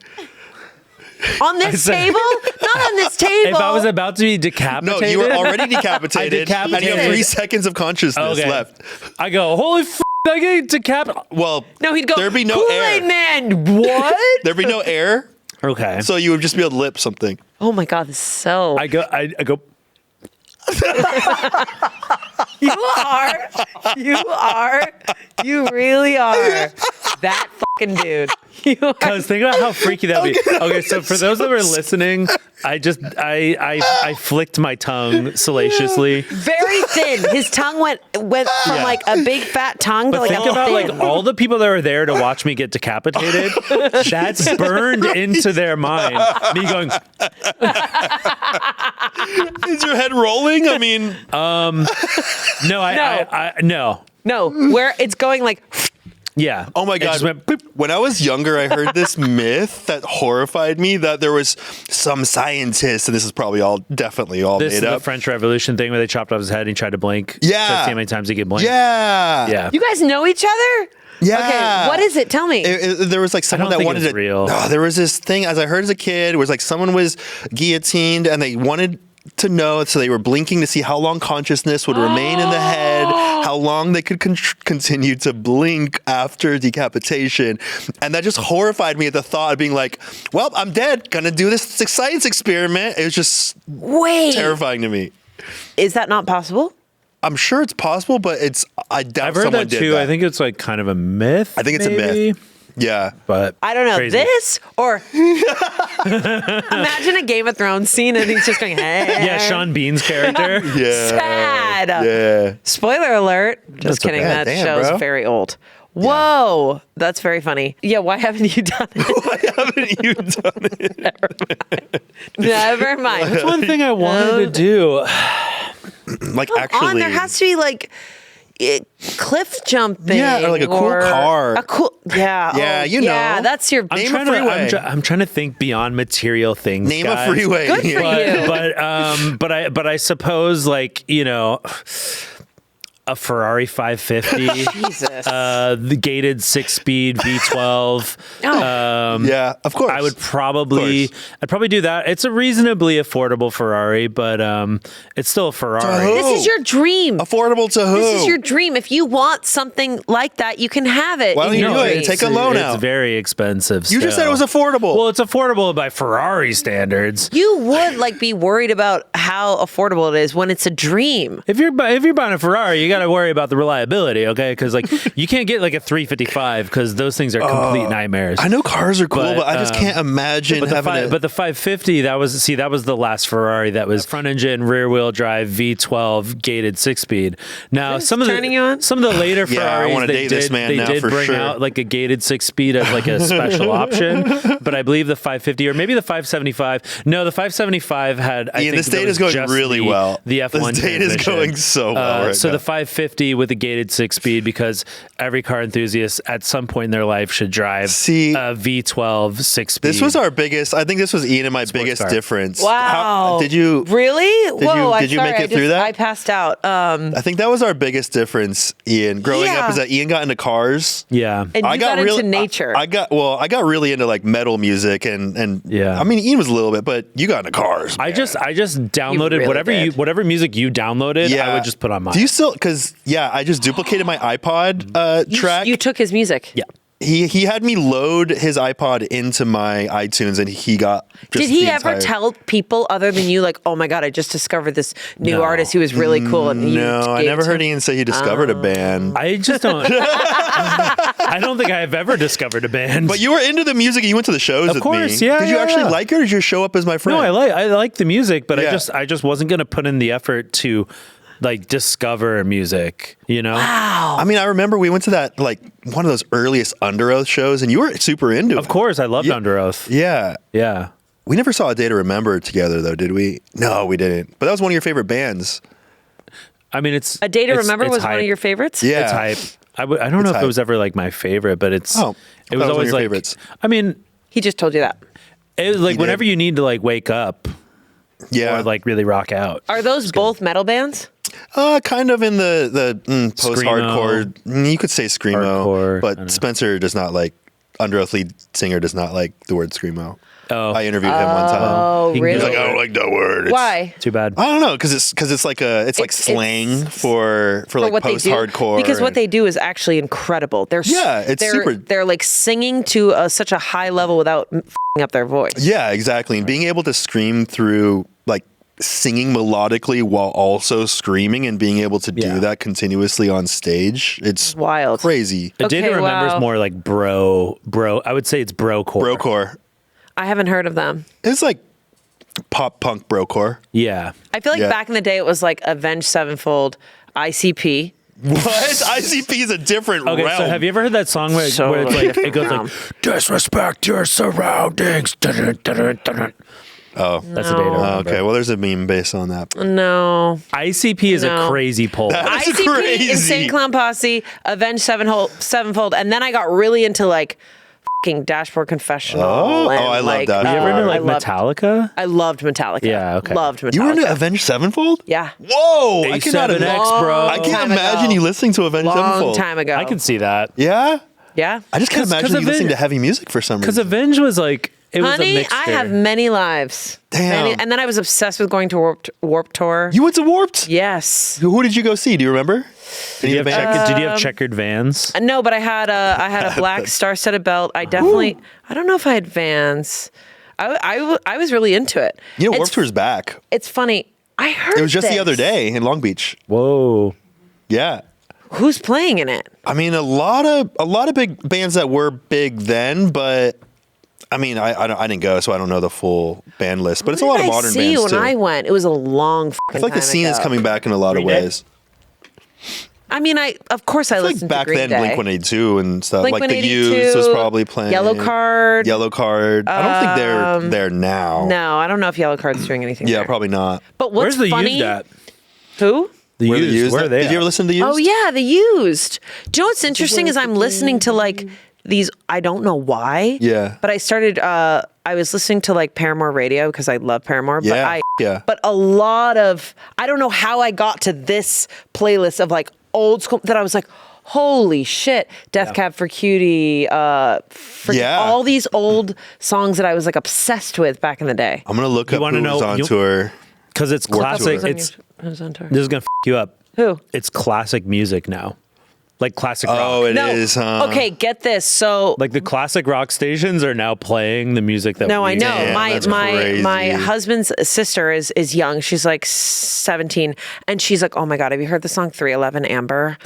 Speaker 1: On this table? Not on this table.
Speaker 4: If I was about to be decapitated,
Speaker 2: No, you were already decapitated, and you have
Speaker 1: decapitated.
Speaker 2: 3 seconds of consciousness
Speaker 4: Okay.
Speaker 2: left.
Speaker 4: I go, holy f***, I get decapitated.
Speaker 2: Well,
Speaker 1: No, he'd go,
Speaker 2: there'd be no
Speaker 1: Kool-Aid
Speaker 2: air.
Speaker 1: Man, what?
Speaker 2: There'd be no air,
Speaker 4: Okay.
Speaker 2: so you would just be able to lip something.
Speaker 1: Oh my God, this is so...
Speaker 4: I go.
Speaker 1: You are. You really are. That fucking dude. You are.
Speaker 4: Because think about how freaky that would be. Okay, so for those that were listening, I flicked my tongue salaciously.
Speaker 1: Very thin. His tongue went from
Speaker 4: Yeah.
Speaker 1: like a big fat tongue to
Speaker 4: But
Speaker 1: like
Speaker 4: think
Speaker 1: a
Speaker 4: about
Speaker 1: thin.
Speaker 4: like all the people that were there to watch me get decapitated. That's burned into their mind. Me going,
Speaker 2: Is your head rolling? I mean,
Speaker 4: no.
Speaker 1: No, where it's going like...
Speaker 4: Yeah.
Speaker 2: oh my
Speaker 4: It
Speaker 2: God.
Speaker 4: just went boop.
Speaker 2: When I was younger, I heard this myth that horrified me that there was some scientist, and this is probably definitely all
Speaker 4: This is
Speaker 2: made
Speaker 4: the
Speaker 2: up.
Speaker 4: French Revolution thing where they chopped off his head and he tried to blink.
Speaker 2: Yeah.
Speaker 4: So see how many times he could blink.
Speaker 2: Yeah.
Speaker 4: Yeah.
Speaker 1: You guys know each other?
Speaker 2: Yeah.
Speaker 1: Okay, what is it? Tell me.
Speaker 2: There was like someone
Speaker 4: don't
Speaker 2: that
Speaker 4: think
Speaker 2: wanted
Speaker 4: it's
Speaker 2: to.
Speaker 4: real.
Speaker 2: Oh, there was this thing, as I heard as a kid, it was like someone was guillotined and they wanted to know, so they were blinking to see how long consciousness would remain in the head, how long they could continue to blink after decapitation. And that just horrified me at the thought of being like, well, I'm dead, gonna do this science experiment. It was just
Speaker 1: Wait.
Speaker 2: terrifying to me.
Speaker 1: Is that not possible?
Speaker 2: I'm sure it's possible, but I doubt
Speaker 4: I've heard
Speaker 2: someone
Speaker 4: that
Speaker 2: did
Speaker 4: too.
Speaker 2: that.
Speaker 4: I think it's like kind of a myth.
Speaker 2: I think it's a
Speaker 4: maybe.
Speaker 2: myth. Yeah.
Speaker 4: But
Speaker 1: I don't know.
Speaker 4: crazy.
Speaker 1: This or imagine a Game of Thrones scene and he's just going, hey.
Speaker 4: Yeah, Sean Bean's character.
Speaker 2: Yeah.
Speaker 1: Sad.
Speaker 2: Yeah.
Speaker 1: Spoiler alert. Just
Speaker 2: That's
Speaker 1: kidding.
Speaker 2: okay.
Speaker 1: That
Speaker 2: Damn,
Speaker 1: show's
Speaker 2: bro.
Speaker 1: very old. Whoa. That's very funny. Yeah, why haven't you done it?
Speaker 2: Why haven't you done it?
Speaker 1: Never mind.
Speaker 4: That's one thing I wanted to do.
Speaker 2: Like
Speaker 1: Come
Speaker 2: actually.
Speaker 1: on, there has to be like cliff jumping.
Speaker 2: Yeah, or like a cool car.
Speaker 1: A cool, yeah.
Speaker 2: Yeah, you know.
Speaker 1: Yeah, that's your
Speaker 2: Name a freeway.
Speaker 4: I'm trying to think beyond material things.
Speaker 2: Name
Speaker 4: guys.
Speaker 2: a freeway.
Speaker 1: Good for you.
Speaker 4: But I suppose like, you know, a Ferrari 550,
Speaker 1: Jesus.
Speaker 4: The gated 6-speed V12.
Speaker 2: Yeah, of course.
Speaker 4: I'd probably do that. It's a reasonably affordable Ferrari, but it's still a Ferrari.
Speaker 2: who?
Speaker 1: This is your dream.
Speaker 2: Affordable to who?
Speaker 1: This is your dream. If you want something like that, you can have it.
Speaker 2: Why don't
Speaker 1: in
Speaker 2: you
Speaker 1: your
Speaker 2: do it?
Speaker 1: dreams.
Speaker 2: Take a loan out.
Speaker 4: It's very expensive.
Speaker 2: You just said it was
Speaker 4: still.
Speaker 2: affordable.
Speaker 4: Well, it's affordable by Ferrari standards.
Speaker 1: You would like be worried about how affordable it is when it's a dream.
Speaker 4: If you're buying a Ferrari, you got to worry about the reliability, okay? Because like you can't get like a 355 because those things are complete nightmares.
Speaker 2: I know cars are cool, but I just can't imagine having it.
Speaker 4: But the 550, that was the last Ferrari that was front engine, rear wheel drive, V12, gated 6-speed. Now some of the later
Speaker 2: Yeah, I
Speaker 4: Ferraris
Speaker 2: wanna date this man now
Speaker 4: did
Speaker 2: for
Speaker 4: bring
Speaker 2: sure.
Speaker 4: out like a gated 6-speed as like a special option. But I believe the 550 or maybe the 575. No, the 575 had. I
Speaker 2: Ian,
Speaker 4: think
Speaker 2: this date
Speaker 4: there
Speaker 2: is
Speaker 4: was
Speaker 2: going
Speaker 4: just
Speaker 2: really well.
Speaker 4: The F1
Speaker 2: This date is
Speaker 4: transmission.
Speaker 2: going so well right
Speaker 4: So
Speaker 2: now.
Speaker 4: the 550 with the gated 6-speed, because every car enthusiast at some point in their life should drive
Speaker 2: See,
Speaker 4: a V12 6-speed.
Speaker 2: This was our biggest. I think this was Ian and my biggest
Speaker 4: car.
Speaker 2: difference.
Speaker 1: Wow.
Speaker 2: Did you
Speaker 1: Really? Whoa,
Speaker 2: did you make it through that?
Speaker 1: I passed out.
Speaker 2: I think that was our biggest difference, Ian. Growing
Speaker 1: Yeah.
Speaker 2: up is that Ian got into cars.
Speaker 4: Yeah.
Speaker 1: And you got into nature.
Speaker 2: I got really into like metal music and
Speaker 4: Yeah.
Speaker 2: I mean Ian was a little bit, but you got into cars.
Speaker 4: I
Speaker 2: man.
Speaker 4: just downloaded
Speaker 1: really
Speaker 4: whatever music you downloaded. I would just put on mine.
Speaker 2: Do you still? Because I just duplicated my iPod track.
Speaker 1: You took his music.
Speaker 4: Yeah.
Speaker 2: He had me load his iPod into my iTunes, and he got.
Speaker 1: Did he ever tell people other than you, like, oh my God, I just discovered this new
Speaker 4: No.
Speaker 1: artist who was really cool? And you
Speaker 2: No, I
Speaker 1: gave
Speaker 2: never
Speaker 1: it to
Speaker 2: heard
Speaker 1: him?
Speaker 2: Ian say he discovered a band.
Speaker 4: I just don't. I don't think I've ever discovered a band.
Speaker 2: But you were into the music. You went to the shows with
Speaker 4: course,
Speaker 2: me.
Speaker 4: yeah,
Speaker 2: Did you
Speaker 4: yeah,
Speaker 2: actually
Speaker 4: yeah.
Speaker 2: like it, or did you show up as my friend?
Speaker 4: No, I like the music, but
Speaker 2: Yeah.
Speaker 4: I just wasn't gonna put in the effort to like discover music. You know?
Speaker 2: I mean, I remember we went to that like one of those earliest Under Oath shows, and you were super into it.
Speaker 4: Of course, I loved Under Oath.
Speaker 2: Yeah.
Speaker 4: Yeah.
Speaker 2: We never saw A Day to Remember together, though, did we? No, we didn't. But that was one of your favorite bands.
Speaker 4: I mean, it's
Speaker 1: A Day to
Speaker 4: it's-
Speaker 1: Remember
Speaker 4: it's
Speaker 1: was one
Speaker 4: hype.
Speaker 1: of your favorites?
Speaker 2: Yeah.
Speaker 4: It's hype. I don't know if
Speaker 2: hype.
Speaker 4: it was ever like my favorite, but it's.
Speaker 2: Oh,
Speaker 4: it
Speaker 2: that
Speaker 4: was
Speaker 2: was one of
Speaker 4: always
Speaker 2: your
Speaker 4: like.
Speaker 2: favorites.
Speaker 4: I mean,
Speaker 1: He just told you that.
Speaker 4: it was like
Speaker 2: He
Speaker 4: whenever
Speaker 2: did.
Speaker 4: you need to like wake up
Speaker 2: Yeah.
Speaker 4: or like really rock out.
Speaker 1: Are those both metal bands?
Speaker 2: Kind of in the post-hardcore. You could say screamo,
Speaker 4: Hardcore, I don't know.
Speaker 2: but Spencer does not like. Under Oath lead singer does not like the word screamo.
Speaker 4: Oh,
Speaker 2: I interviewed him one time.
Speaker 1: Oh,
Speaker 4: He can
Speaker 2: He's
Speaker 4: do
Speaker 2: like,
Speaker 1: really?
Speaker 2: I don't like that word. It's-
Speaker 1: Why?
Speaker 4: too bad.
Speaker 2: I don't know, because it's like
Speaker 1: It's-
Speaker 2: slang for like
Speaker 1: what they do?
Speaker 2: post-hardcore.
Speaker 1: Because what
Speaker 2: and-
Speaker 1: they do is actually incredible.
Speaker 2: Yeah, it's
Speaker 1: they're,
Speaker 2: super-
Speaker 1: They're like singing to such a high level without f***ing up their voice.
Speaker 2: Yeah, exactly. And being able to scream through like singing melodically while also screaming and being able to do
Speaker 4: Yeah.
Speaker 2: that continuously on stage, it's
Speaker 1: Wild.
Speaker 2: crazy.
Speaker 4: A Day to
Speaker 1: Okay,
Speaker 4: Remember is
Speaker 1: wow.
Speaker 4: more like bro. I would say it's brocore.
Speaker 2: Brocore.
Speaker 1: I haven't heard of them.
Speaker 2: It's like pop punk brocore.
Speaker 4: Yeah.
Speaker 1: I feel like
Speaker 2: Yeah.
Speaker 1: back in the day it was like Avenged Sevenfold, ICP.
Speaker 2: What? ICP is a different
Speaker 4: Okay,
Speaker 2: realm.
Speaker 4: so have you ever heard that song where it's like it goes like disrespect your surroundings?
Speaker 2: Oh,
Speaker 4: That's a Day to Remember.
Speaker 2: okay. Well, there's a meme based on that.
Speaker 1: No.
Speaker 4: ICP is
Speaker 1: No.
Speaker 4: a crazy poll.
Speaker 2: That's
Speaker 1: ICP,
Speaker 2: crazy.
Speaker 1: Insane Clown Posse, Avenged Sevenfold, and then I got really into like fucking Dashboard Confessional.
Speaker 2: Oh,
Speaker 1: and,
Speaker 2: I love
Speaker 1: like,
Speaker 2: that.
Speaker 4: you ever into
Speaker 1: I
Speaker 4: like
Speaker 1: loved-
Speaker 4: Metallica?
Speaker 1: I loved Metallica.
Speaker 4: Yeah, okay.
Speaker 1: Loved Metallica.
Speaker 2: You were into Avenged Sevenfold?
Speaker 1: Yeah.
Speaker 2: Whoa! I cannot
Speaker 4: A7X,
Speaker 2: imagine.
Speaker 4: bro.
Speaker 2: I can't
Speaker 1: Time
Speaker 2: imagine
Speaker 1: ago.
Speaker 2: you listening to Avenged
Speaker 1: Long
Speaker 2: Sevenfold.
Speaker 1: time ago.
Speaker 4: I can see that.
Speaker 2: Yeah.
Speaker 1: Yeah.
Speaker 2: I just can't
Speaker 4: 'Cause-
Speaker 2: imagine
Speaker 4: 'cause
Speaker 2: you listening
Speaker 4: Avenged-
Speaker 2: to heavy music for some
Speaker 4: Because
Speaker 2: reason.
Speaker 4: Avenge was like it was a
Speaker 1: Honey,
Speaker 4: mixture.
Speaker 1: I have many lives.
Speaker 2: Damn.
Speaker 1: And then I was obsessed with going to Warp Tour.
Speaker 2: You went to Warped?
Speaker 1: Yes.
Speaker 2: Who did you go see? Do you remember?
Speaker 4: Did you have checkered Vans?
Speaker 1: No, but I had a black star-studded belt. I definitely. I don't know if I had Vans. I was really into it.
Speaker 2: You know,
Speaker 1: It's-
Speaker 2: Warped Tour's back.
Speaker 1: It's funny. I heard
Speaker 2: It was just the
Speaker 1: this.
Speaker 2: other day in Long Beach.
Speaker 4: Whoa.
Speaker 2: Yeah.
Speaker 1: Who's playing in it?
Speaker 2: I mean, a lot of big bands that were big then, but I mean, I didn't go, so I don't know the full band list. But it's a lot of modern
Speaker 1: see
Speaker 2: bands
Speaker 1: when
Speaker 2: too.
Speaker 1: I went, it was a long.
Speaker 2: I feel like the scene is coming back in a lot of
Speaker 4: Green Day?
Speaker 2: ways.
Speaker 1: I mean, of course I
Speaker 2: I feel
Speaker 1: listened
Speaker 2: like back
Speaker 1: to Green
Speaker 2: then,
Speaker 1: Day.
Speaker 2: Blink-182 and stuff.
Speaker 1: Blink
Speaker 2: Like the
Speaker 1: 182,
Speaker 2: Used was probably playing.
Speaker 1: Yellow Card.
Speaker 2: Yellow Card. I don't think they're there now.
Speaker 1: No, I don't know if Yellow Card's doing anything.
Speaker 2: Yeah,
Speaker 1: there.
Speaker 2: probably not.
Speaker 1: But what's
Speaker 4: Where's the
Speaker 1: funny?
Speaker 4: used at?
Speaker 1: Who?
Speaker 4: The Used. Where are they?
Speaker 2: Did you ever listen to the Used?
Speaker 1: Oh yeah, The Used. Do you know what's interesting is I'm listening to like these. I don't know why.
Speaker 2: Yeah.
Speaker 1: But I started. I was listening to like Paramore Radio because I love Paramore.
Speaker 2: Yeah.
Speaker 1: But a lot of I don't know how I got to this playlist of like old school that I was like, holy shit, Death Cab for Cutie, all these old songs that I was like obsessed with back in the day.
Speaker 2: I'm gonna look up who was on tour.
Speaker 4: Because it's classic.
Speaker 1: Who's on tour?
Speaker 4: This is gonna you up.
Speaker 1: Who?
Speaker 4: It's classic music now, like classic rock.
Speaker 2: Oh, it is. Huh?
Speaker 1: Okay, get this. So
Speaker 4: like the classic rock stations are now playing the music that.
Speaker 1: No, I know.
Speaker 2: Damn,
Speaker 1: my husband's sister is young. She's like 17, and she's like, "Oh my god, have you heard the song 311 Amber?"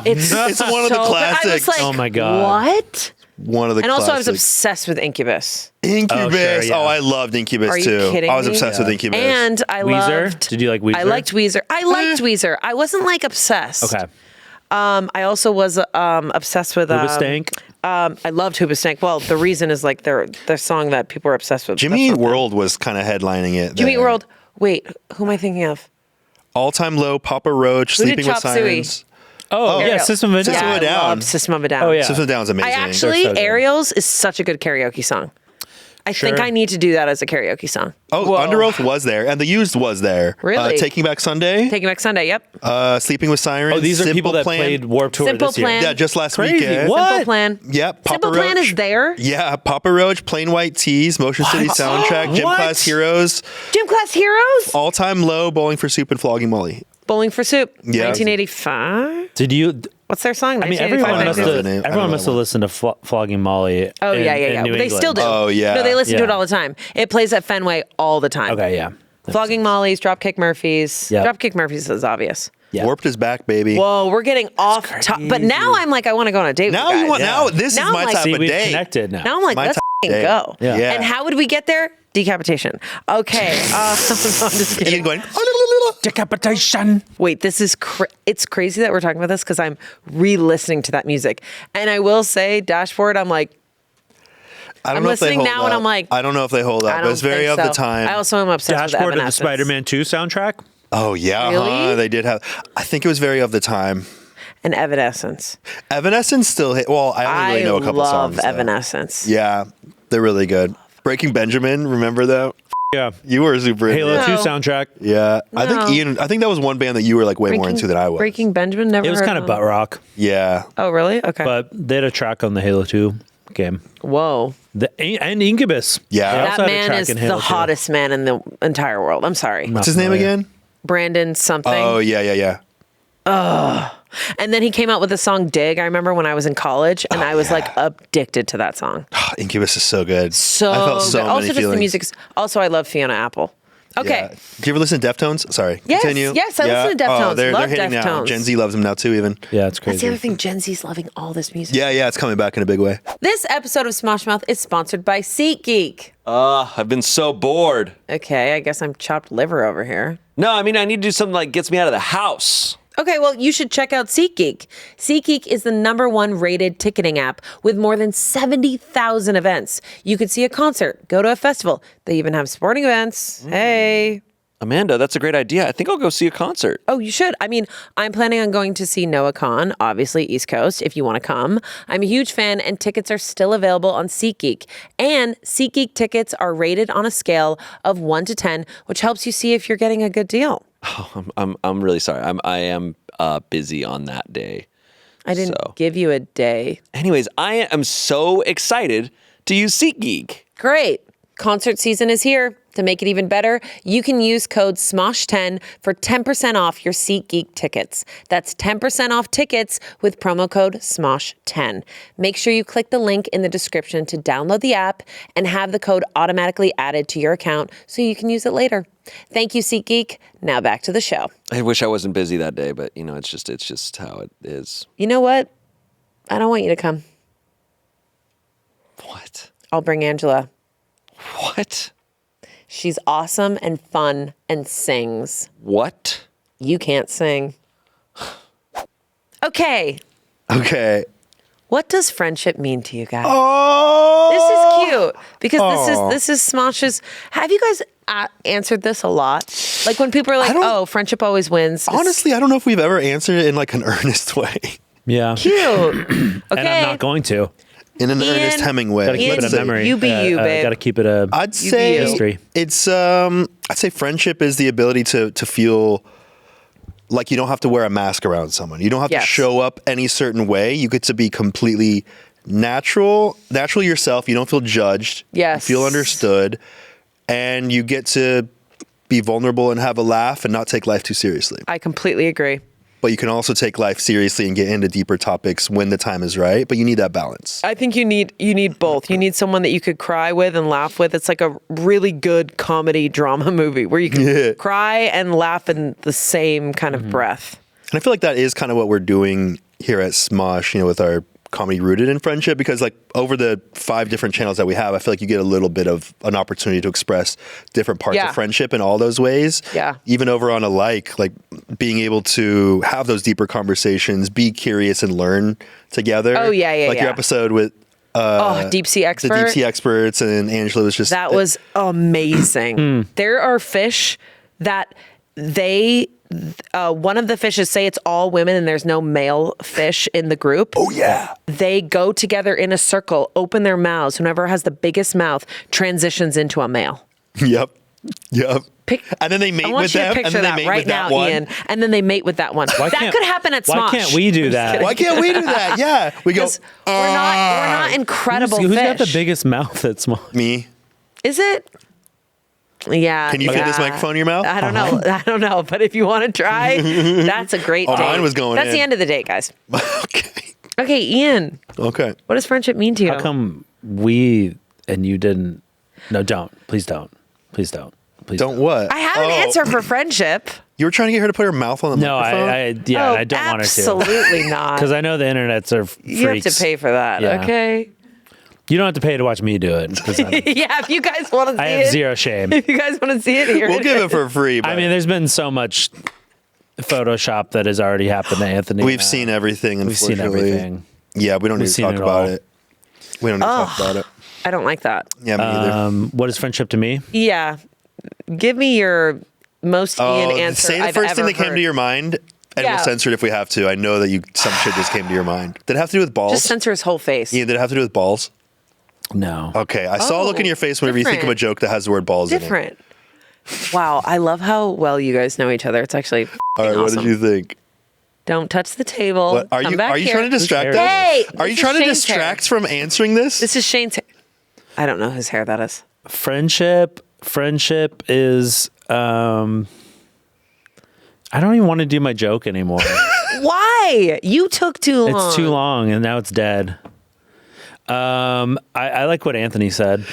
Speaker 1: It's
Speaker 2: one of the classics.
Speaker 1: I was like,
Speaker 4: oh my god,
Speaker 1: what?
Speaker 2: One of the
Speaker 1: and
Speaker 2: classics.
Speaker 1: also I was obsessed with Incubus.
Speaker 2: Incubus.
Speaker 4: Oh,
Speaker 2: I loved Incubus
Speaker 1: Are you
Speaker 2: too.
Speaker 1: kidding
Speaker 2: I was
Speaker 1: me?
Speaker 2: obsessed with Incubus.
Speaker 1: And I
Speaker 4: Weezer?
Speaker 1: loved.
Speaker 4: Did you like Weezer?
Speaker 1: I liked Weezer. I liked Weezer. I wasn't like obsessed.
Speaker 4: Okay.
Speaker 1: I also was obsessed with
Speaker 4: Hoobastank?
Speaker 1: I loved Hoobastank. Well, the reason is like their song that people were obsessed with.
Speaker 2: Jimmy Eat World was kind of headlining it.
Speaker 1: Jimmy Eat
Speaker 2: there.
Speaker 1: World. Wait, who am I thinking of?
Speaker 2: All Time Low, Papa Roach,
Speaker 1: Who did
Speaker 2: Sleeping with
Speaker 1: Chop Suey?
Speaker 2: Sirens.
Speaker 4: Oh, yeah,
Speaker 1: Ariel.
Speaker 4: System of a
Speaker 2: System
Speaker 4: Down.
Speaker 2: of a
Speaker 1: I
Speaker 2: Down.
Speaker 1: love System of a Down.
Speaker 4: Oh, yeah.
Speaker 2: System of a Down's amazing.
Speaker 1: I actually,
Speaker 4: so good.
Speaker 1: Ariel's is such a good karaoke song. I think
Speaker 4: Sure.
Speaker 1: I need to do that as a karaoke song.
Speaker 2: Oh, Under Oath was there, and The Used was there.
Speaker 1: Really?
Speaker 2: Taking Back Sunday.
Speaker 1: Taking Back Sunday, yep.
Speaker 2: Sleeping with Sirens.
Speaker 4: Oh, these are
Speaker 2: Simple
Speaker 4: people that
Speaker 2: Plan.
Speaker 4: played Warped Tour
Speaker 1: Simple
Speaker 4: this year.
Speaker 1: Plan.
Speaker 2: Yeah, just last
Speaker 4: Crazy.
Speaker 2: weekend.
Speaker 4: What?
Speaker 1: Simple Plan.
Speaker 2: Yeah, Papa
Speaker 1: Simple
Speaker 2: Roach.
Speaker 1: Plan is there.
Speaker 2: Yeah, Papa Roach, Plain White Tees, Motion City Soundtrack, Gym
Speaker 4: What?
Speaker 2: Class Heroes,
Speaker 1: Gym Class Heroes.
Speaker 2: All Time Low, Bowling for Soup, and Flogging Molly.
Speaker 1: Bowling for Soup.
Speaker 2: Yeah.
Speaker 1: 1985.
Speaker 4: Did you?
Speaker 1: What's their song?
Speaker 4: I mean,
Speaker 1: 1985,
Speaker 4: everyone
Speaker 1: 1986.
Speaker 4: must have listened to Flogging Molly.
Speaker 1: Oh,
Speaker 4: in,
Speaker 1: yeah.
Speaker 4: in New
Speaker 1: They
Speaker 4: England.
Speaker 1: still do.
Speaker 2: Oh, yeah.
Speaker 1: No, they listen to
Speaker 4: Yeah.
Speaker 1: it all the time. It plays at Fenway all the time.
Speaker 4: Okay, yeah.
Speaker 1: Flogging Molly's, Dropkick Murphys.
Speaker 4: Yep.
Speaker 1: Dropkick Murphys is obvious.
Speaker 4: Yeah.
Speaker 2: Warped is back, baby.
Speaker 1: Whoa, we're getting off top. But now I'm like, I want to go on a date
Speaker 2: Now
Speaker 1: with
Speaker 2: you
Speaker 1: guys.
Speaker 2: want? Now this
Speaker 1: Now
Speaker 2: is my
Speaker 1: I'm like-
Speaker 2: type
Speaker 4: See,
Speaker 2: of
Speaker 4: we've
Speaker 2: day.
Speaker 4: connected now.
Speaker 1: Now I'm like,
Speaker 2: My
Speaker 1: let's
Speaker 2: type of
Speaker 1: f***ing
Speaker 2: day.
Speaker 1: go.
Speaker 4: Yeah.
Speaker 2: Yeah.
Speaker 1: And how would we get there? Decapitation. Okay. I'm just kidding.
Speaker 2: Ian going.
Speaker 4: Decapitation.
Speaker 1: Wait, this is it's crazy that we're talking about this because I'm re-listening to that music. And I will say, Dashboard, I'm like,
Speaker 2: I don't
Speaker 1: I'm
Speaker 2: know if they
Speaker 1: listening
Speaker 2: hold
Speaker 1: now
Speaker 2: up.
Speaker 1: and I'm like,
Speaker 2: I don't know if they hold
Speaker 1: I
Speaker 2: up,
Speaker 1: don't
Speaker 2: but it's very
Speaker 1: think
Speaker 2: of the
Speaker 1: so.
Speaker 2: time.
Speaker 1: I also am obsessed
Speaker 4: Dashboard
Speaker 1: with
Speaker 4: of the
Speaker 1: Evanescence.
Speaker 4: Spider-Man 2 soundtrack.
Speaker 2: Oh yeah,
Speaker 1: Really?
Speaker 2: They did have. I think it was very of the time.
Speaker 1: And Evanescence.
Speaker 2: Evanescence still hit. Well, I only really know a couple
Speaker 1: love
Speaker 2: songs. though.
Speaker 1: Evanescence.
Speaker 2: Yeah, they're really good. Breaking Benjamin, remember that?
Speaker 4: Yeah.
Speaker 2: You were super into
Speaker 4: Halo
Speaker 2: that.
Speaker 4: 2
Speaker 1: No.
Speaker 4: soundtrack.
Speaker 2: Yeah, I
Speaker 1: No.
Speaker 2: think Ian. I think that was one band that you were like way more into than I was.
Speaker 1: Breaking Benjamin, never
Speaker 4: It was
Speaker 1: heard
Speaker 4: kind of butt rock,
Speaker 2: Yeah.
Speaker 1: Oh, really? Okay.
Speaker 4: but they had a track on the Halo 2 game.
Speaker 1: Whoa.
Speaker 4: And Incubus.
Speaker 2: Yeah.
Speaker 4: They
Speaker 2: That
Speaker 4: also had a
Speaker 1: Man
Speaker 4: track
Speaker 1: is
Speaker 4: in
Speaker 1: the
Speaker 4: Halo 2.
Speaker 1: hottest man in the entire world. I'm sorry.
Speaker 2: What's his name again?
Speaker 1: Brandon something.
Speaker 2: Oh yeah.
Speaker 1: And then he came out with the song Dig. I remember when I was in college and I was like addicted to that song.
Speaker 2: Incubus is so good.
Speaker 1: So
Speaker 2: I felt so
Speaker 1: good.
Speaker 2: many
Speaker 1: Also just
Speaker 2: feelings.
Speaker 1: the music. Also, I love Fiona Apple. Okay.
Speaker 2: Yeah. Did you ever listen to Deftones? Sorry.
Speaker 1: Yes,
Speaker 2: Continue.
Speaker 1: yes, I listen to Deftones.
Speaker 2: Oh, they're
Speaker 1: Love
Speaker 2: hitting now.
Speaker 1: Deftones.
Speaker 2: Gen Z loves them now too. Even.
Speaker 4: Yeah, it's
Speaker 1: That's the
Speaker 4: crazy.
Speaker 1: other thing. Gen Z's loving all this music.
Speaker 2: Yeah, it's coming back in a big way.
Speaker 1: This episode of Smosh Mouth is sponsored by SeatGeek.
Speaker 3: I've been so bored.
Speaker 1: Okay, I guess I'm chopped liver over here.
Speaker 3: No, I mean, I need to do something like gets me out of the house.
Speaker 1: Okay, well, you should check out SeatGeek. SeatGeek is the #1 rated ticketing app with more than 70,000 events. You could see a concert, go to a festival. They even have sporting events. Hey.
Speaker 3: Amanda, that's a great idea. I think I'll go see a concert.
Speaker 1: Oh, you should. I mean, I'm planning on going to see Noah Khan, obviously East Coast, if you want to come. I'm a huge fan, and tickets are still available on SeatGeek. And SeatGeek tickets are rated on a scale of 1 to 10, which helps you see if you're getting a good deal.
Speaker 3: I'm really sorry. I am busy on that day.
Speaker 1: I didn't
Speaker 3: So.
Speaker 1: give you a day.
Speaker 3: Anyways, I am so excited to use SeatGeek.
Speaker 1: Great. Concert season is here. To make it even better, you can use code SMOSH10 for 10% off your SeatGeek tickets. That's 10% off tickets with promo code SMOSH10. Make sure you click the link in the description to download the app and have the code automatically added to your account so you can use it later. Thank you, SeatGeek. Now back to the show.
Speaker 3: I wish I wasn't busy that day, but you know, it's just how it is.
Speaker 1: You know what? I don't want you to come.
Speaker 3: What?
Speaker 1: I'll bring Angela.
Speaker 3: What?
Speaker 1: She's awesome and fun and sings.
Speaker 3: What?
Speaker 1: You can't sing. Okay.
Speaker 2: Okay.
Speaker 1: What does friendship mean to you guys?
Speaker 2: Oh,
Speaker 1: This is cute because this is Smosh's. Have you guys answered this a lot? Like when people are like, "Oh, friendship always wins."
Speaker 2: Honestly, I don't know if we've ever answered it in like an earnest way.
Speaker 4: Yeah.
Speaker 1: Cute. Okay.
Speaker 4: And I'm not going to.
Speaker 2: In an Ernest Hemingway.
Speaker 4: Gotta keep it a memory.
Speaker 1: You be you, babe.
Speaker 4: Gotta keep it a
Speaker 2: I'd say
Speaker 4: history.
Speaker 2: It's I'd say friendship is the ability to feel like you don't have to wear a mask around someone. You don't have to show up any certain way. You get to be completely natural yourself. You don't feel judged.
Speaker 1: Yes.
Speaker 2: You feel understood. And you get to be vulnerable and have a laugh and not take life too seriously.
Speaker 1: I completely agree.
Speaker 2: But you can also take life seriously and get into deeper topics when the time is right. But you need that balance.
Speaker 1: I think you need both. You need someone that you could cry with and laugh with. It's like a really good comedy drama movie where you can cry and laugh in the same kind of breath.
Speaker 2: And I feel like that is kind of what we're doing here at Smosh, with our comedy rooted in friendship, because like over the 5 different channels that we have, I feel like you get a little bit of an opportunity to express different parts of friendship in all those ways. Yeah. Even over on like being able to have those deeper conversations, be curious and learn together.
Speaker 1: Oh yeah.
Speaker 2: Like your episode with
Speaker 1: Deep Sea Expert.
Speaker 2: The Deep Sea Experts, and Angela was just
Speaker 1: that was amazing. There are fish that one of the fishes, say it's all women and there's no male fish in the group.
Speaker 2: Oh yeah.
Speaker 1: They go together in a circle, open their mouths. Whoever has the biggest mouth transitions into a male.
Speaker 2: Yep. And then they mate with them.
Speaker 1: I want you to picture that right now, Ian. And then they mate with that one. That could happen at Smosh.
Speaker 4: Why can't we do that?
Speaker 2: Why can't we do that? Yeah. We go,
Speaker 1: we're not incredible
Speaker 4: Who's
Speaker 1: fish.
Speaker 4: got the biggest mouth at Smosh?
Speaker 2: Me.
Speaker 1: Is it? Yeah.
Speaker 2: Can you fit this microphone in your mouth?
Speaker 1: I don't know. But if you want to try, that's a great date.
Speaker 2: Mine was going
Speaker 1: That's
Speaker 2: in.
Speaker 1: the end of the date, guys.
Speaker 2: Okay.
Speaker 1: Okay, Ian.
Speaker 2: Okay.
Speaker 1: What does friendship mean to you?
Speaker 4: How come we and you didn't? No, don't. Please don't. Please don't. Please
Speaker 2: don't what?
Speaker 1: I have an answer for friendship.
Speaker 2: You were trying to get her to put her mouth on the microphone?
Speaker 4: I don't want her to.
Speaker 1: Absolutely not.
Speaker 4: Because I know the internets are freaks.
Speaker 1: You have to pay for that, okay?
Speaker 4: You don't have to pay to watch me do it.
Speaker 1: Yeah, if you guys want to see it.
Speaker 4: I have zero shame.
Speaker 1: If you guys want to see it, here
Speaker 2: we'll give it for free. But
Speaker 4: I mean, there's been so much Photoshop that has already happened to Anthony.
Speaker 2: We've seen everything, unfortunately.
Speaker 4: We've seen everything.
Speaker 2: Yeah, we don't need to talk about it. We don't need to talk about it.
Speaker 1: I don't like that.
Speaker 2: Yeah, me neither.
Speaker 4: What is friendship to me?
Speaker 1: Yeah. Give me your most Ian answer.
Speaker 2: Say the
Speaker 1: I've
Speaker 2: first thing that
Speaker 1: ever
Speaker 2: came to your mind, and we'll censor it if we have to. I know that some shit just came to your mind. Did it have to do with balls?
Speaker 1: Just censor his whole face.
Speaker 2: Ian, did it have to do with balls?
Speaker 4: No.
Speaker 2: Okay, I saw a look in your face whenever you think of a joke that has the word balls in it.
Speaker 1: Different. Wow, I love how well you guys know each other. It's actually
Speaker 2: all right.
Speaker 1: awesome.
Speaker 2: What did you think?
Speaker 1: Don't touch the table.
Speaker 2: What? Are you trying to distract us?
Speaker 1: Hey,
Speaker 2: are you trying to distract from answering this?
Speaker 1: This is Shayne's hair. I don't know whose hair that is.
Speaker 4: Friendship is I don't even want to do my joke anymore.
Speaker 1: Why? You took too long.
Speaker 4: It's too long and now it's dead. I like what Anthony said.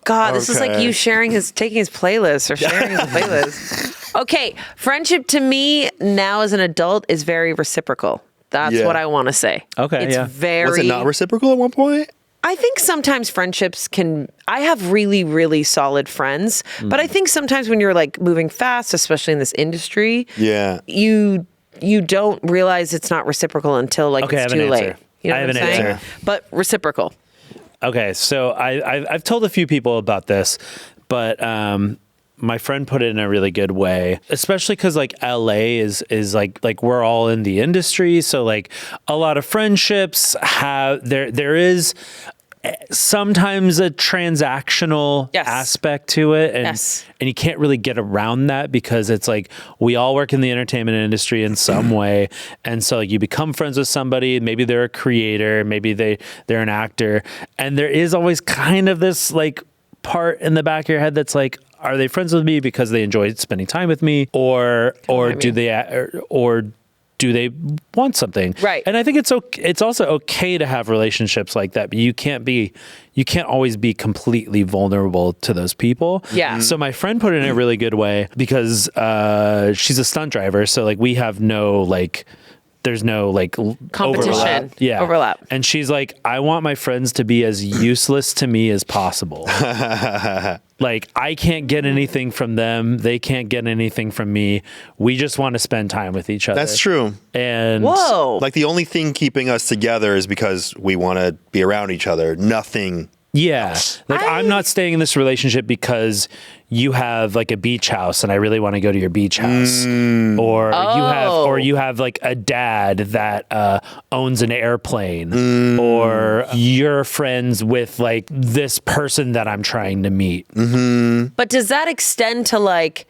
Speaker 1: God, this is like you taking his playlist or sharing his playlist. Okay, friendship to me now as an adult is very reciprocal. That's what I want to say.
Speaker 4: Okay,
Speaker 1: it's very.
Speaker 2: Was it not reciprocal at one point?
Speaker 1: I think sometimes friendships I have really, really solid friends, but I think sometimes when you're like moving fast, especially in this industry, you don't realize it's not reciprocal until it's too late. You know what I'm saying? Answer. But reciprocal.
Speaker 4: Okay, so I've told a few people about this, but my friend put it in a really good way, especially because like LA is like we're all in the industry, so like a lot of friendships there is sometimes a transactional aspect to it, and you can't really get around that because it's like we all work in the entertainment industry in some way, and so like you become friends with somebody, maybe they're a creator, maybe they're an actor, and there is always kind of this like part in the back of your head that's like, are they friends with me because they enjoy spending time with me, or do they want something?
Speaker 1: Right.
Speaker 4: And I think it's also okay to have relationships like that, but you can't always be completely vulnerable to those people.
Speaker 1: Yeah.
Speaker 4: So my friend put it in a really good way because she's a stunt driver, so like we have no like there's no like
Speaker 1: competition, overlap.
Speaker 4: And she's like, I want my friends to be as useless to me as possible. Like, I can't get anything from them. They can't get anything from me. We just want to spend time with each other.
Speaker 2: That's true.
Speaker 4: And
Speaker 2: like the only thing keeping us together is because we want to be around each other. Nothing.
Speaker 4: Yeah. Like, I'm not staying in this relationship because you have like a beach house and I really want to go to your beach house. Or you have like a dad that owns an airplane. Or you're friends with like this person that I'm trying to meet.
Speaker 1: But does that extend to like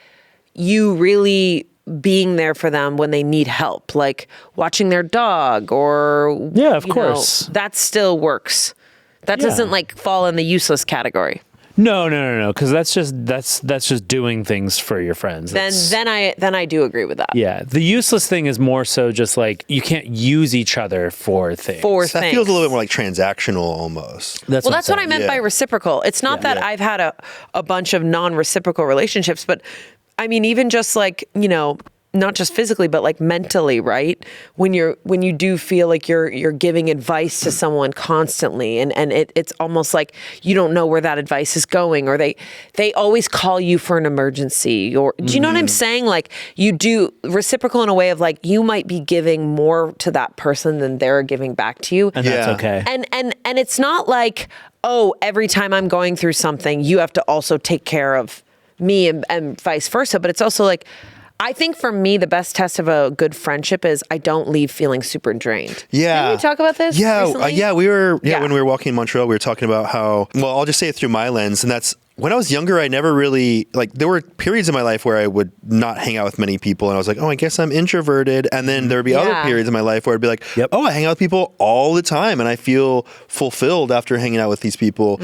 Speaker 1: you really being there for them when they need help, like watching their dog or
Speaker 4: yeah, of course.
Speaker 1: That still works. That doesn't like fall in the useless category.
Speaker 4: No, because that's just doing things for your friends.
Speaker 1: Then I do agree with that.
Speaker 4: Yeah, the useless thing is more so just like you can't use each other for things.
Speaker 2: That feels a little bit more like transactional almost.
Speaker 1: That's what I meant by reciprocal. It's not that I've had a bunch of non-reciprocal relationships, but I mean even just like, not just physically, but like mentally, right? When you do feel like you're giving advice to someone constantly and it's almost like you don't know where that advice is going, or they always call you for an emergency, or do you know what I'm saying? Like you do reciprocal in a way of like you might be giving more to that person than they're giving back to you.
Speaker 4: And that's okay.
Speaker 1: And it's not like, oh, every time I'm going through something, you have to also take care of me and vice versa. But it's also like, I think for me, the best test of a good friendship is I don't leave feeling super drained.
Speaker 2: Yeah.
Speaker 1: Didn't we talk about this recently?
Speaker 2: When we were walking in Montreal, we were talking about how, well, I'll just say it through my lens. And that's when I was younger, I never really, like, there were periods in my life where I would not hang out with many people. And I was like, oh, I guess I'm introverted. And then there would be other periods in my life where I'd be like, oh, I hang out with people all the time. And I feel fulfilled after hanging out with these people.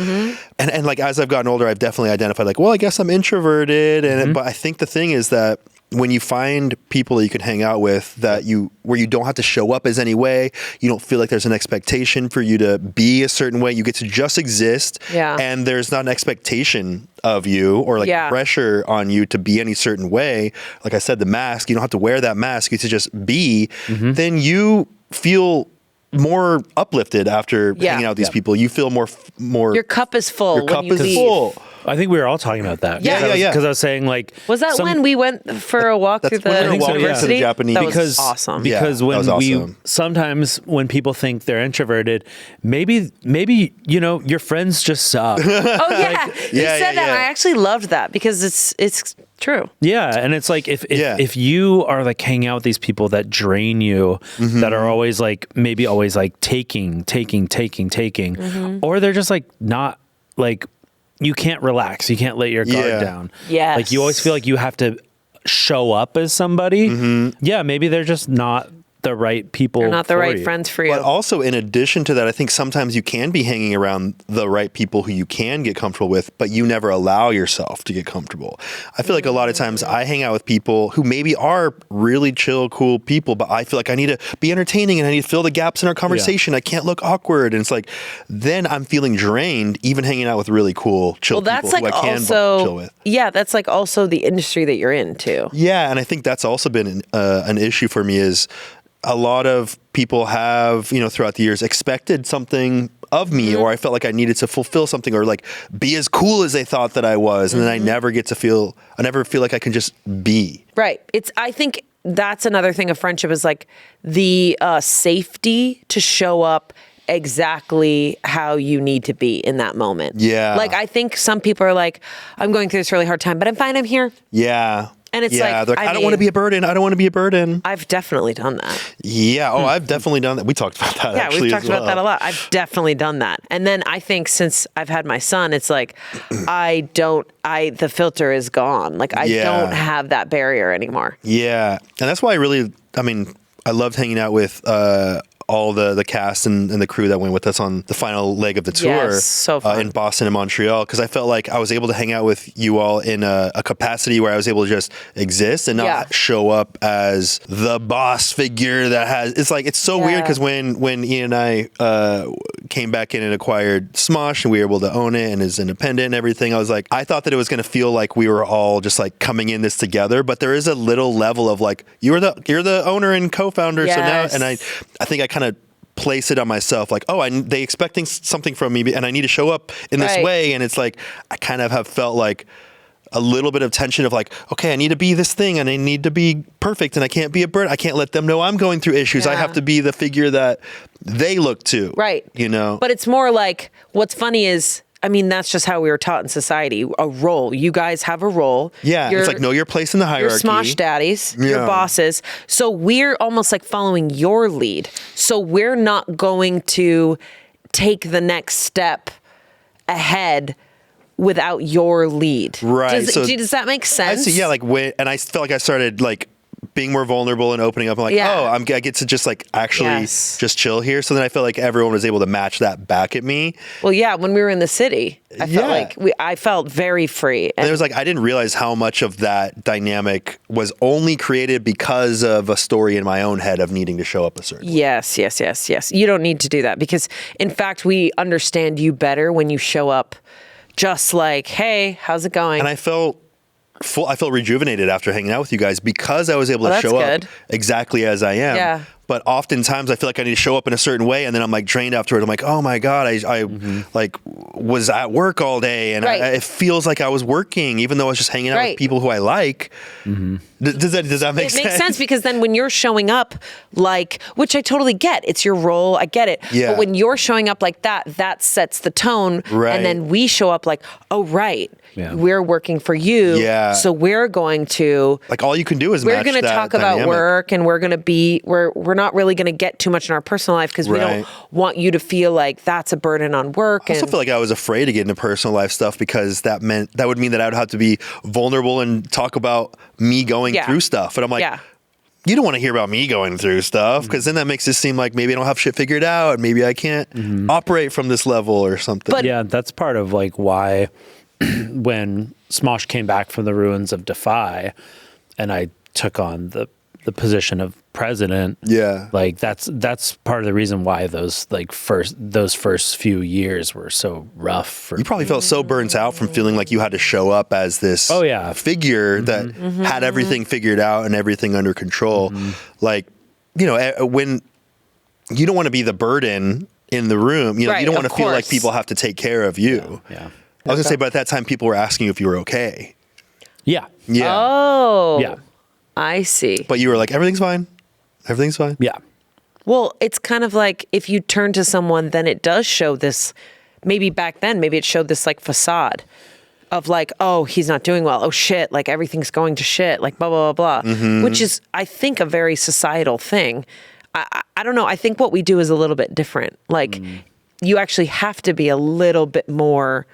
Speaker 2: And like, as I've gotten older, I've definitely identified like, well, I guess I'm introverted. And but I think the thing is that when you find people that you can hang out with where you don't have to show up as any way, you don't feel like there's an expectation for you to be a certain way. You get to just exist, and there's not an expectation of you or like pressure on you to be any certain way. Like I said, the mask, you don't have to wear that mask. You get to just be. Then you feel more uplifted after hanging out with these people. You feel more.
Speaker 1: Your cup is full.
Speaker 2: Your cup is full.
Speaker 4: I think we were all talking about that.
Speaker 1: Yeah.
Speaker 4: Because I was saying like,
Speaker 1: was that when we went for a walk through the university?
Speaker 2: To the Japanese.
Speaker 1: That was awesome.
Speaker 4: Because sometimes when people think they're introverted, maybe your friends just suck.
Speaker 1: Oh yeah, you said that. And I actually loved that because it's true.
Speaker 4: Yeah, and it's like if you are like hanging out with these people that drain you, that are always like maybe always like taking, or they're just like not like. You can't relax. You can't let your guard down.
Speaker 1: Yes.
Speaker 4: Like you always feel like you have to show up as somebody. Yeah, maybe they're just not the right people.
Speaker 1: They're not the right friends for you.
Speaker 2: But also, in addition to that, I think sometimes you can be hanging around the right people who you can get comfortable with, but you never allow yourself to get comfortable. I feel like a lot of times I hang out with people who maybe are really chill, cool people, but I feel like I need to be entertaining and I need to fill the gaps in our conversation. I can't look awkward. And it's like, then I'm feeling drained, even hanging out with really cool, chill people who I can chill with.
Speaker 1: Yeah, that's like also the industry that you're in too.
Speaker 2: Yeah, and I think that's also been an issue for me is a lot of people have, throughout the years expected something of me, or I felt like I needed to fulfill something or like be as cool as they thought that I was. And then I never feel like I can just be.
Speaker 1: Right. I think that's another thing of friendship is like the safety to show up exactly how you need to be in that moment.
Speaker 2: Yeah.
Speaker 1: Like I think some people are like, I'm going through this really hard time, but I'm fine. I'm here.
Speaker 2: Yeah.
Speaker 1: And it's
Speaker 2: I don't want to be a burden. I don't want to be a burden.
Speaker 1: I've definitely done that.
Speaker 2: Yeah. Oh, I've definitely done that. We talked about that.
Speaker 1: Yeah, we've talked about that a lot. I've definitely done that. And then I think since I've had my son, it's like, the filter is gone. Like I don't have that barrier anymore.
Speaker 2: Yeah. And that's why I loved hanging out with all the cast and the crew that went with us on the final leg of the tour
Speaker 1: Yes, so fun.
Speaker 2: in Boston and Montreal, because I felt like I was able to hang out with you all in a capacity where I was able to just exist and not show up as the boss figure that has. It's like it's so weird because when Ian and I came back in and acquired Smosh and we were able to own it and is independent and everything, I was like, I thought that it was going to feel like we were all just like coming in this together, but there is a little level of like you're the owner and co-founder, so now, and I think I kind of place it on myself like, oh, they expecting something from me and I need to show up in this way, and it's like I kind of have felt like a little bit of tension of like, okay, I need to be this thing and I need to be perfect and I can't be a bird. I can't let them know I'm going through issues. I have to be the figure that they look to.
Speaker 1: Right.
Speaker 2: You know?
Speaker 1: But it's more like, what's funny is, I mean, that's just how we were taught in society, a role. You guys have a role.
Speaker 2: Yeah. It's like, know your place in the hierarchy.
Speaker 1: You're Smosh daddies, your bosses. So we're almost like following your lead. So we're not going to take the next step ahead without your lead.
Speaker 2: Right.
Speaker 1: Does that make sense?
Speaker 2: Yeah, like and I felt like I started like being more vulnerable and opening up. I'm like, I get to just like actually just chill here. So then I felt like everyone was able to match that back at me.
Speaker 1: Well, yeah, when we were in the city, I felt like I felt very free.
Speaker 2: And it was like, I didn't realize how much of that dynamic was only created because of a story in my own head of needing to show up a certain way.
Speaker 1: Yes. You don't need to do that because in fact, we understand you better when you show up just like, hey, how's it going?
Speaker 2: And I felt rejuvenated after hanging out with you guys because I was able to show up exactly as I am. Yeah. But oftentimes I feel like I need to show up in a certain way and then I'm like drained afterward. I'm like, oh my God, I like was at work all day and it feels like I was working even though I was just hanging out with people who I like. Does that make sense?
Speaker 1: It makes sense because then when you're showing up like, which I totally get, it's your role, I get it. Yeah. But when you're showing up like that sets the tone. Right. And then we show up like, oh, right. Yeah. We're working for you. Yeah. So we're going to
Speaker 2: like all you can do is
Speaker 1: we're going to talk about work and we're going to be we're not really going to get too much in our personal life because we don't want you to feel like that's a burden on work.
Speaker 2: I also feel like I was afraid to get into personal life stuff because that would mean that I would have to be vulnerable and talk about me going through stuff. And I'm like, you don't want to hear about me going through stuff because then that makes it seem like maybe I don't have shit figured out and maybe I can't operate from this level or something.
Speaker 4: But yeah, that's part of like why when Smosh came back from the ruins of Defy and I took on the position of president, like that's part of the reason why those first few years were so rough.
Speaker 2: You probably felt so burnt out from feeling like you had to show up as this figure that had everything figured out and everything under control. Like, you know, when you don't want to be the burden in the room, you know, you don't want to feel like people have to take care of you.
Speaker 4: Yeah.
Speaker 2: I was gonna say, but at that time, people were asking you if you were okay.
Speaker 4: Yeah.
Speaker 2: Yeah.
Speaker 1: Oh.
Speaker 4: Yeah.
Speaker 1: I see.
Speaker 2: But you were like, everything's fine. Everything's fine.
Speaker 4: Yeah.
Speaker 1: Well, it's kind of like if you turn to someone, then it does show this, maybe back then, maybe it showed this like facade of like, oh, he's not doing well. Oh, shit. Like everything's going to shit. Like blah, blah, blah, blah. Which is, I think, a very societal thing. I don't know. I think what we do is a little bit different. Like you actually have to be a little bit more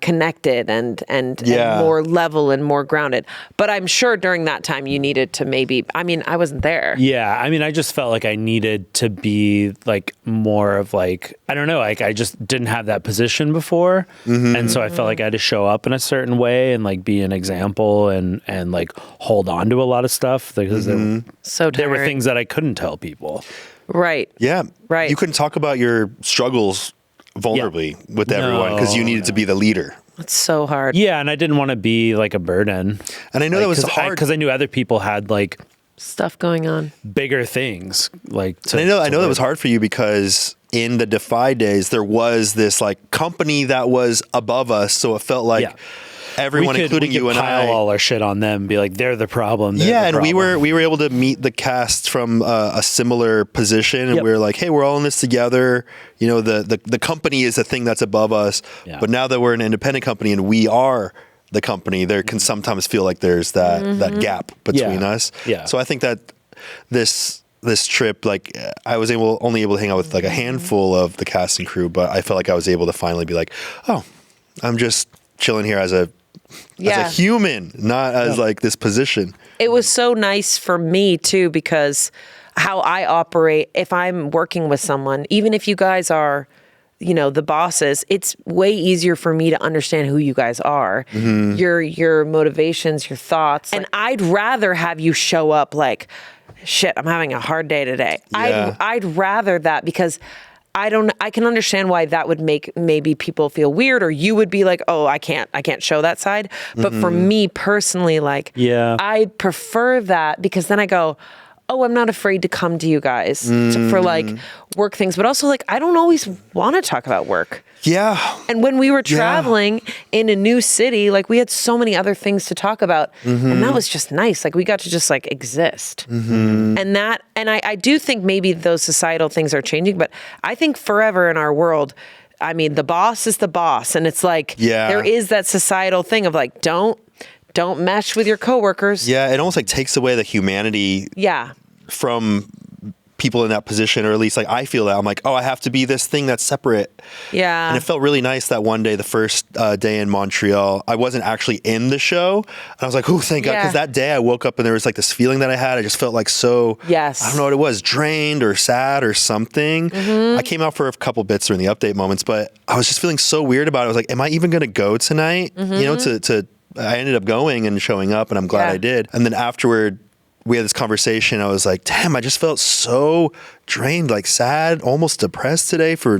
Speaker 1: connected and more level and more grounded. But I'm sure during that time you needed to maybe, I mean, I wasn't there.
Speaker 4: Yeah. I mean, I just felt like I needed to be like more of like, I don't know, like I just didn't have that position before. And so I felt like I had to show up in a certain way and like be an example and like hold on to a lot of stuff because there were things that I couldn't tell people.
Speaker 1: Right.
Speaker 2: Yeah.
Speaker 1: Right.
Speaker 2: You couldn't talk about your struggles vulnerably with everyone because you needed to be the leader.
Speaker 1: It's so hard.
Speaker 4: Yeah, and I didn't want to be like a burden.
Speaker 2: And I know that was hard
Speaker 4: because I knew other people had like
Speaker 1: stuff going on,
Speaker 4: bigger things. Like,
Speaker 2: I know that was hard for you because in the Defy days there was this like company that was above us, so it felt like everyone, including you and I,
Speaker 4: pile all our shit on them, be like, they're the problem.
Speaker 2: We were able to meet the cast from a similar position, and we were like, hey, we're all in this together. You know, the company is a thing that's above us, but now that we're an independent company and we are the company, there can sometimes feel like there's that gap between us. Yeah. So I think that this trip, like I was only able to hang out with like a handful of the cast and crew, but I felt like I was able to finally be like, oh, I'm just chilling here as a human, not as like this position.
Speaker 1: It was so nice for me too, because how I operate if I'm working with someone, even if you guys are, you know, the bosses, it's way easier for me to understand who you guys are, your motivations, your thoughts. And I'd rather have you show up like, shit, I'm having a hard day today.
Speaker 2: Yeah.
Speaker 1: I'd rather that, because I can understand why that would make maybe people feel weird, or you would be like, oh, I can't show that side. But for me personally, like, I prefer that, because then I go, oh, I'm not afraid to come to you guys for like work things, but also like, I don't always want to talk about work.
Speaker 2: Yeah.
Speaker 1: And when we were traveling in a new city, like we had so many other things to talk about, and that was just nice. Like we got to just like exist. And I do think maybe those societal things are changing, but I think forever in our world, I mean, the boss is the boss. And it's like, there is that societal thing of like, don't mesh with your coworkers.
Speaker 2: Yeah. It almost like takes away the humanity from people in that position, or at least like I feel that I'm like, oh, I have to be this thing that's separate. Yeah. And it felt really nice that one day, the first day in Montreal, I wasn't actually in the show. And I was like, oh, thank God. Because that day I woke up and there was like this feeling that I had. I just felt like so, I don't know what it was, drained or sad or something. I came out for a couple bits during the update moments, but I was just feeling so weird about it. I was like, am I even going to go tonight? You know, I ended up going and showing up, and I'm glad I did. And then afterward, we had this conversation. I was like, damn, I just felt so drained, like sad, almost depressed today for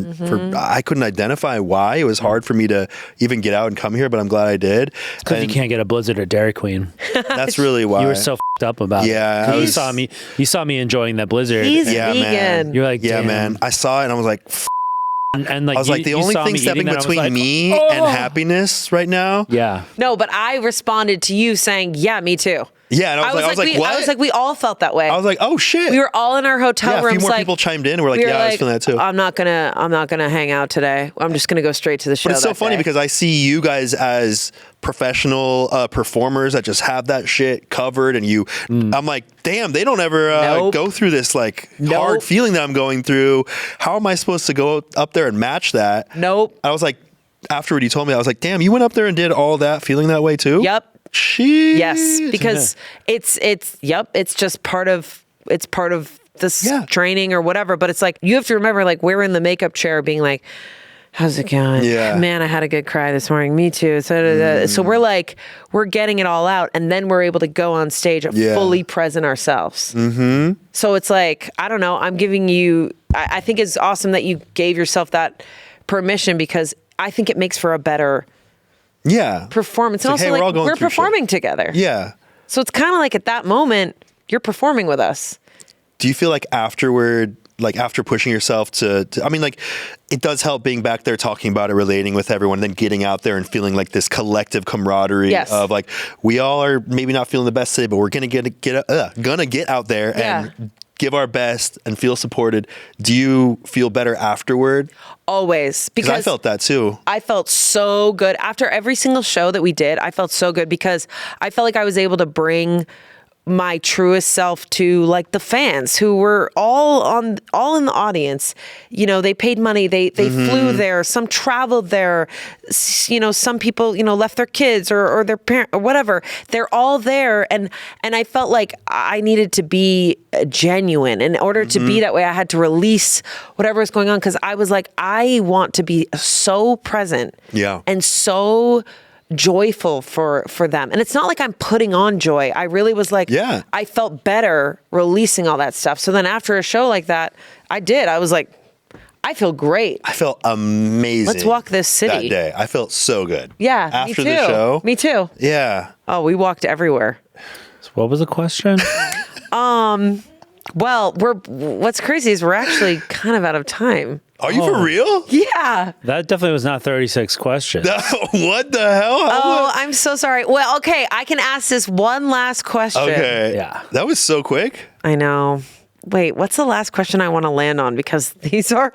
Speaker 2: I couldn't identify why. It was hard for me to even get out and come here, but I'm glad I did.
Speaker 4: Because you can't get a Blizzard at Dairy Queen.
Speaker 2: That's really why.
Speaker 4: You were so f***ed up about it. You saw me enjoying that Blizzard.
Speaker 1: He's vegan.
Speaker 2: Man.
Speaker 4: You're like, damn.
Speaker 2: Man. I saw it and I was like,
Speaker 4: and like,
Speaker 2: I was like, the only thing stepping between me and happiness right now.
Speaker 4: Yeah.
Speaker 1: No, but I responded to you saying, yeah, me too.
Speaker 2: Yeah, and I was like, what?
Speaker 1: I was like, we all felt that way.
Speaker 2: I was like, oh shit.
Speaker 1: We were all in our hotel rooms.
Speaker 2: A few more people chimed in and were like, I was feeling that too.
Speaker 1: I'm not gonna hang out today. I'm just gonna go straight to the show.
Speaker 2: But it's so funny because I see you guys as professional performers that just have that shit covered, and I'm like, damn, they don't ever go through this like hard feeling that I'm going through. How am I supposed to go up there and match that? I was like, afterward, you told me, I was like, damn, you went up there and did all that feeling that way too?
Speaker 1: Yep.
Speaker 2: Jeez.
Speaker 1: Yes, because it's just part of this training or whatever. But it's like, you have to remember, like, we're in the makeup chair being like, how's it going? Yeah. Man, I had a good cry this morning. Me too. So we're like, we're getting it all out, and then we're able to go on stage and fully present ourselves. So it's like, I don't know, I'm giving you, I think it's awesome that you gave yourself that permission, because I think it makes for a better performance. And also, like, we're performing together.
Speaker 2: Yeah.
Speaker 1: So it's kind of like at that moment, you're performing with us.
Speaker 2: Do you feel like afterward, like after pushing yourself to I mean, like, it does help being back there talking about it, relating with everyone, then getting out there and feeling like this collective camaraderie of like, we all are maybe not feeling the best today, but we're gonna get out there and give our best and feel supported. Do you feel better afterward?
Speaker 1: Always. Because
Speaker 2: I felt that too.
Speaker 1: I felt so good. After every single show that we did, I felt so good because I felt like I was able to bring my truest self to like the fans who were all in the audience. You know, they paid money, they flew there, some traveled there, you know, some people, you know, left their kids or their parent or whatever. They're all there, and I felt like I needed to be genuine. In order to be that way, I had to release whatever was going on, because I was like, I want to be so present and so joyful for them. And it's not like I'm putting on joy. I really was like, I felt better releasing all that stuff. So then after a show like that, I was like, I feel great.
Speaker 2: I felt amazing.
Speaker 1: Let's walk this city.
Speaker 2: That day. I felt so good.
Speaker 1: Yeah.
Speaker 2: After the show.
Speaker 1: Me too.
Speaker 2: Yeah.
Speaker 1: Oh, we walked everywhere.
Speaker 4: So what was the question?
Speaker 1: Well, what's crazy is we're actually kind of out of time.
Speaker 2: Are you for real?
Speaker 1: Yeah.
Speaker 4: That definitely was not 36 questions.
Speaker 2: What the hell?
Speaker 1: I'm so sorry. Well, okay, I can ask this one last question.
Speaker 2: Okay.
Speaker 4: Yeah.
Speaker 2: That was so quick.
Speaker 1: I know. Wait, what's the last question I want to land on? Because these are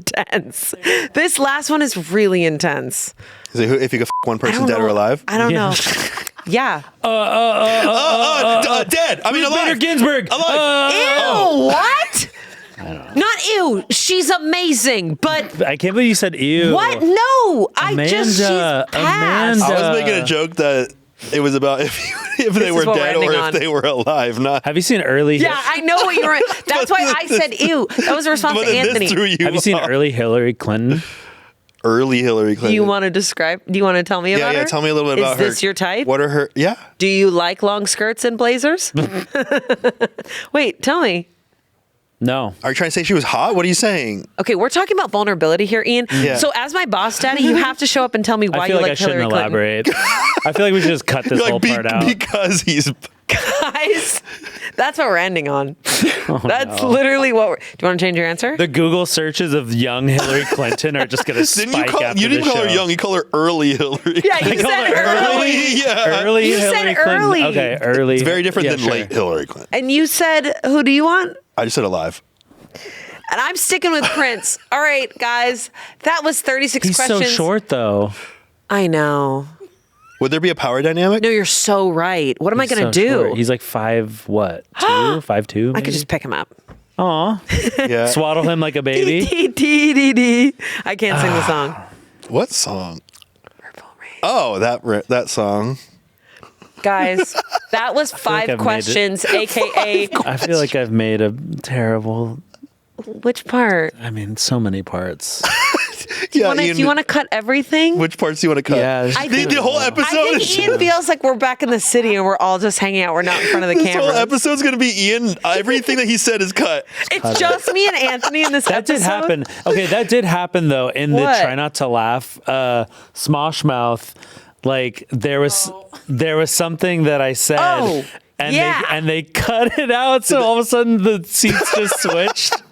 Speaker 1: intense. This last one is really intense.
Speaker 2: Is it if you could one person dead or alive?
Speaker 1: I don't know. Yeah.
Speaker 2: Dead. I mean, alive.
Speaker 4: Ginsburg.
Speaker 2: Alive.
Speaker 1: Ew, what? I don't know. Not ew. She's amazing, but
Speaker 4: I can't believe you said ew.
Speaker 1: What? No,
Speaker 4: Amanda,
Speaker 1: she's passed.
Speaker 2: I was making a joke that it was about if if they were dead or if they were alive. Not.
Speaker 4: Have you seen early?
Speaker 1: Yeah, I know what you were. That's why I said ew. That was a response to Anthony.
Speaker 4: Have you seen early Hillary Clinton?
Speaker 2: Early Hillary Clinton.
Speaker 1: Do you want to describe? Do you want to tell me about her?
Speaker 2: Yeah, tell me a little bit about her.
Speaker 1: Is this your type?
Speaker 2: What are her? Yeah.
Speaker 1: Do you like long skirts and blazers? Wait, tell me.
Speaker 4: No.
Speaker 2: Are you trying to say she was hot? What are you saying?
Speaker 1: Okay, we're talking about vulnerability here, Ian.
Speaker 2: Yeah.
Speaker 1: So as my boss daddy, you have to show up and tell me why you like Hillary Clinton.
Speaker 4: Elaborate. I feel like we should just cut this whole part out.
Speaker 2: Because he's...
Speaker 1: Guys, that's what we're ending on. That's literally what we're... Do you want to change your answer?
Speaker 4: The Google searches of young Hillary Clinton are just going to spike after
Speaker 2: You didn't
Speaker 4: this
Speaker 2: call her
Speaker 4: show.
Speaker 2: young. You call her early Hillary.
Speaker 1: Yeah, you said early.
Speaker 2: Yeah.
Speaker 4: Early
Speaker 1: You
Speaker 4: Hillary
Speaker 1: said
Speaker 4: Clinton.
Speaker 1: early.
Speaker 4: Okay, early.
Speaker 2: It's very different than late Hillary Clinton.
Speaker 1: And you said, who do you want?
Speaker 2: I just said alive.
Speaker 1: And I'm sticking with Prince. All right, guys. That was 36
Speaker 4: He's
Speaker 1: questions.
Speaker 4: so short, though.
Speaker 1: I know.
Speaker 2: Would there be a power dynamic?
Speaker 1: No, you're so right. What am I going to
Speaker 4: So
Speaker 1: do?
Speaker 4: short. He's like 5'2", 5'2".
Speaker 1: I could just pick him up.
Speaker 4: Aw.
Speaker 2: Yeah.
Speaker 4: Swaddle him like a baby.
Speaker 1: I can't sing the song.
Speaker 2: What song?
Speaker 1: Purple Rain.
Speaker 2: Oh, that song.
Speaker 1: Guys, that was
Speaker 4: like
Speaker 1: 5
Speaker 4: I've
Speaker 1: questions, aka
Speaker 4: I feel like I've made a terrible...
Speaker 1: which part?
Speaker 4: I mean, so many parts.
Speaker 1: Do you want to cut everything?
Speaker 2: Which parts do you want to cut?
Speaker 4: Yeah.
Speaker 2: The whole episode.
Speaker 1: I think Ian feels like we're back in the city and we're all just hanging out. We're not in front of the
Speaker 2: This
Speaker 1: camera.
Speaker 2: whole episode's going to be Ian. Everything that he said is cut.
Speaker 1: It's just me and Anthony in this
Speaker 4: That
Speaker 1: episode.
Speaker 4: did happen. Okay, that did happen though. In the
Speaker 1: What?
Speaker 4: Try Not to Laugh, Smosh Mouth, like there was something that I said,
Speaker 1: Oh,
Speaker 4: and
Speaker 1: yeah.
Speaker 4: they cut it out. So all of a sudden the seats just switched.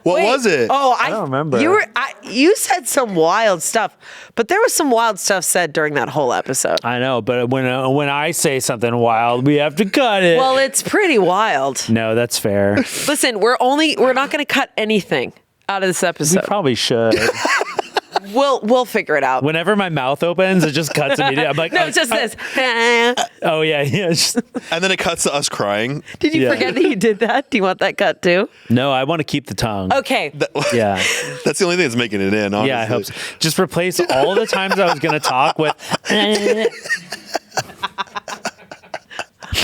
Speaker 2: What
Speaker 1: Wait.
Speaker 2: was it?
Speaker 1: Oh,
Speaker 4: I don't remember.
Speaker 1: You said some wild stuff, but there was some wild stuff said during that whole episode.
Speaker 4: I know, but when I say something wild, we have to cut it.
Speaker 1: Well, it's pretty wild.
Speaker 4: No, that's fair.
Speaker 1: Listen, we're not going to cut anything out of this
Speaker 4: We
Speaker 1: episode.
Speaker 4: probably should.
Speaker 1: We'll figure it out.
Speaker 4: Whenever my mouth opens, it just cuts immediately. I'm like,
Speaker 1: No, it's just this.
Speaker 4: oh yeah. Just,
Speaker 2: And then it cuts to us crying.
Speaker 1: Did you
Speaker 4: Yeah.
Speaker 1: forget that you did that? Do you want that cut too?
Speaker 4: no, I want to keep the tongue.
Speaker 1: Okay.
Speaker 4: Yeah.
Speaker 2: That's the only thing that's making it in, honestly.
Speaker 4: Yeah, I hope so. Just replace all the times I was going to talk with.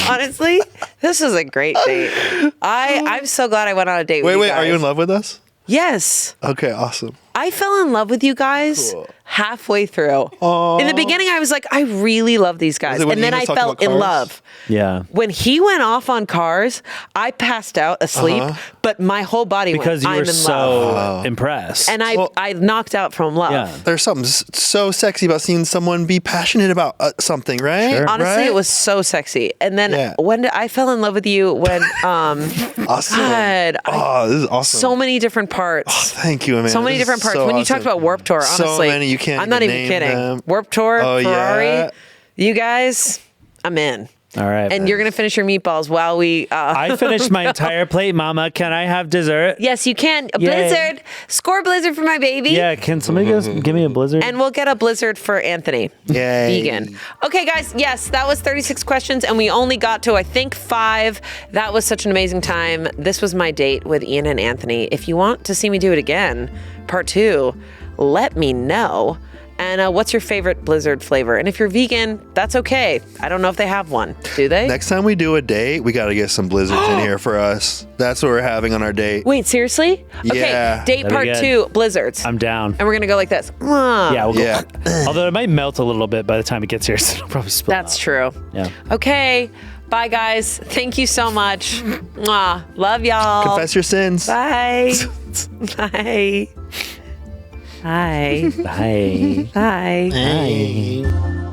Speaker 1: Honestly, this is a great date. I'm so glad I went on a date with you
Speaker 2: Wait,
Speaker 1: guys.
Speaker 2: are you in love with us?
Speaker 1: Yes.
Speaker 2: Okay, awesome.
Speaker 1: I fell in love with you guys halfway through. In the beginning, I was like, I really love these guys.
Speaker 2: Was it when
Speaker 1: And then
Speaker 2: Ian
Speaker 1: I
Speaker 2: was talking
Speaker 1: fell
Speaker 2: about
Speaker 1: in
Speaker 2: cars?
Speaker 1: love.
Speaker 4: Yeah.
Speaker 1: When he went off on Cars, I passed out asleep, but my whole body
Speaker 4: Because
Speaker 1: went,
Speaker 4: you
Speaker 1: I'm
Speaker 4: were
Speaker 1: in love.
Speaker 4: so impressed.
Speaker 1: And I knocked out from love.
Speaker 4: yeah.
Speaker 2: There's something so sexy about seeing someone be passionate about something, right?
Speaker 4: Sure.
Speaker 1: Honestly,
Speaker 2: Right?
Speaker 1: it was so sexy. And then
Speaker 2: Yeah.
Speaker 1: I fell in love with you when,
Speaker 2: awesome.
Speaker 1: God,
Speaker 2: Oh, this is awesome.
Speaker 1: so many different parts.
Speaker 2: Thank you, man.
Speaker 1: So many
Speaker 2: This is
Speaker 1: different parts.
Speaker 2: so
Speaker 1: When you
Speaker 2: awesome.
Speaker 1: talked about Warped Tour,
Speaker 2: So
Speaker 1: honestly,
Speaker 2: many, you can't
Speaker 1: I'm not
Speaker 2: even
Speaker 1: even
Speaker 2: name
Speaker 1: kidding.
Speaker 2: them.
Speaker 1: Warped Tour,
Speaker 2: Oh,
Speaker 1: Ferrari,
Speaker 2: yeah.
Speaker 1: you guys, I'm in.
Speaker 4: All right.
Speaker 1: And you're gonna finish your meatballs while we.
Speaker 4: I finished my entire plate, Mama. Can I have dessert?
Speaker 1: Yes, you can. A
Speaker 4: Yay.
Speaker 1: blizzard. Score Blizzard for my baby.
Speaker 4: Yeah, can somebody give me a blizzard?
Speaker 1: And we'll get a blizzard for Anthony.
Speaker 2: Yay.
Speaker 1: Vegan. Okay, guys. Yes, that was 36 questions, and we only got to, I think, 5. That was such an amazing time. This was my date with Ian and Anthony. If you want to see me do it again, part 2, let me know. And what's your favorite blizzard flavor? And if you're vegan, that's okay. I don't know if they have one. Do they?
Speaker 2: Next time we do a date, we got to get some blizzards in here for us. That's what we're having on our date.
Speaker 1: Wait, seriously? Okay,
Speaker 2: Yeah.
Speaker 1: date
Speaker 4: That'd be
Speaker 1: part
Speaker 4: good.
Speaker 1: 2, blizzards.
Speaker 4: I'm down.
Speaker 1: And we're going to go like this.
Speaker 4: Yeah, we'll go.
Speaker 2: Yeah.
Speaker 4: Although it might melt a little bit by the time it gets here, so it'll probably spill
Speaker 1: That's
Speaker 4: out.
Speaker 1: true.
Speaker 4: Yeah.
Speaker 1: Okay. Bye, guys. Thank you so much. Mwah. Love y'all.
Speaker 2: Confess your sins.
Speaker 1: Bye. Bye. Bye.
Speaker 4: Bye.
Speaker 1: Bye.
Speaker 4: Bye.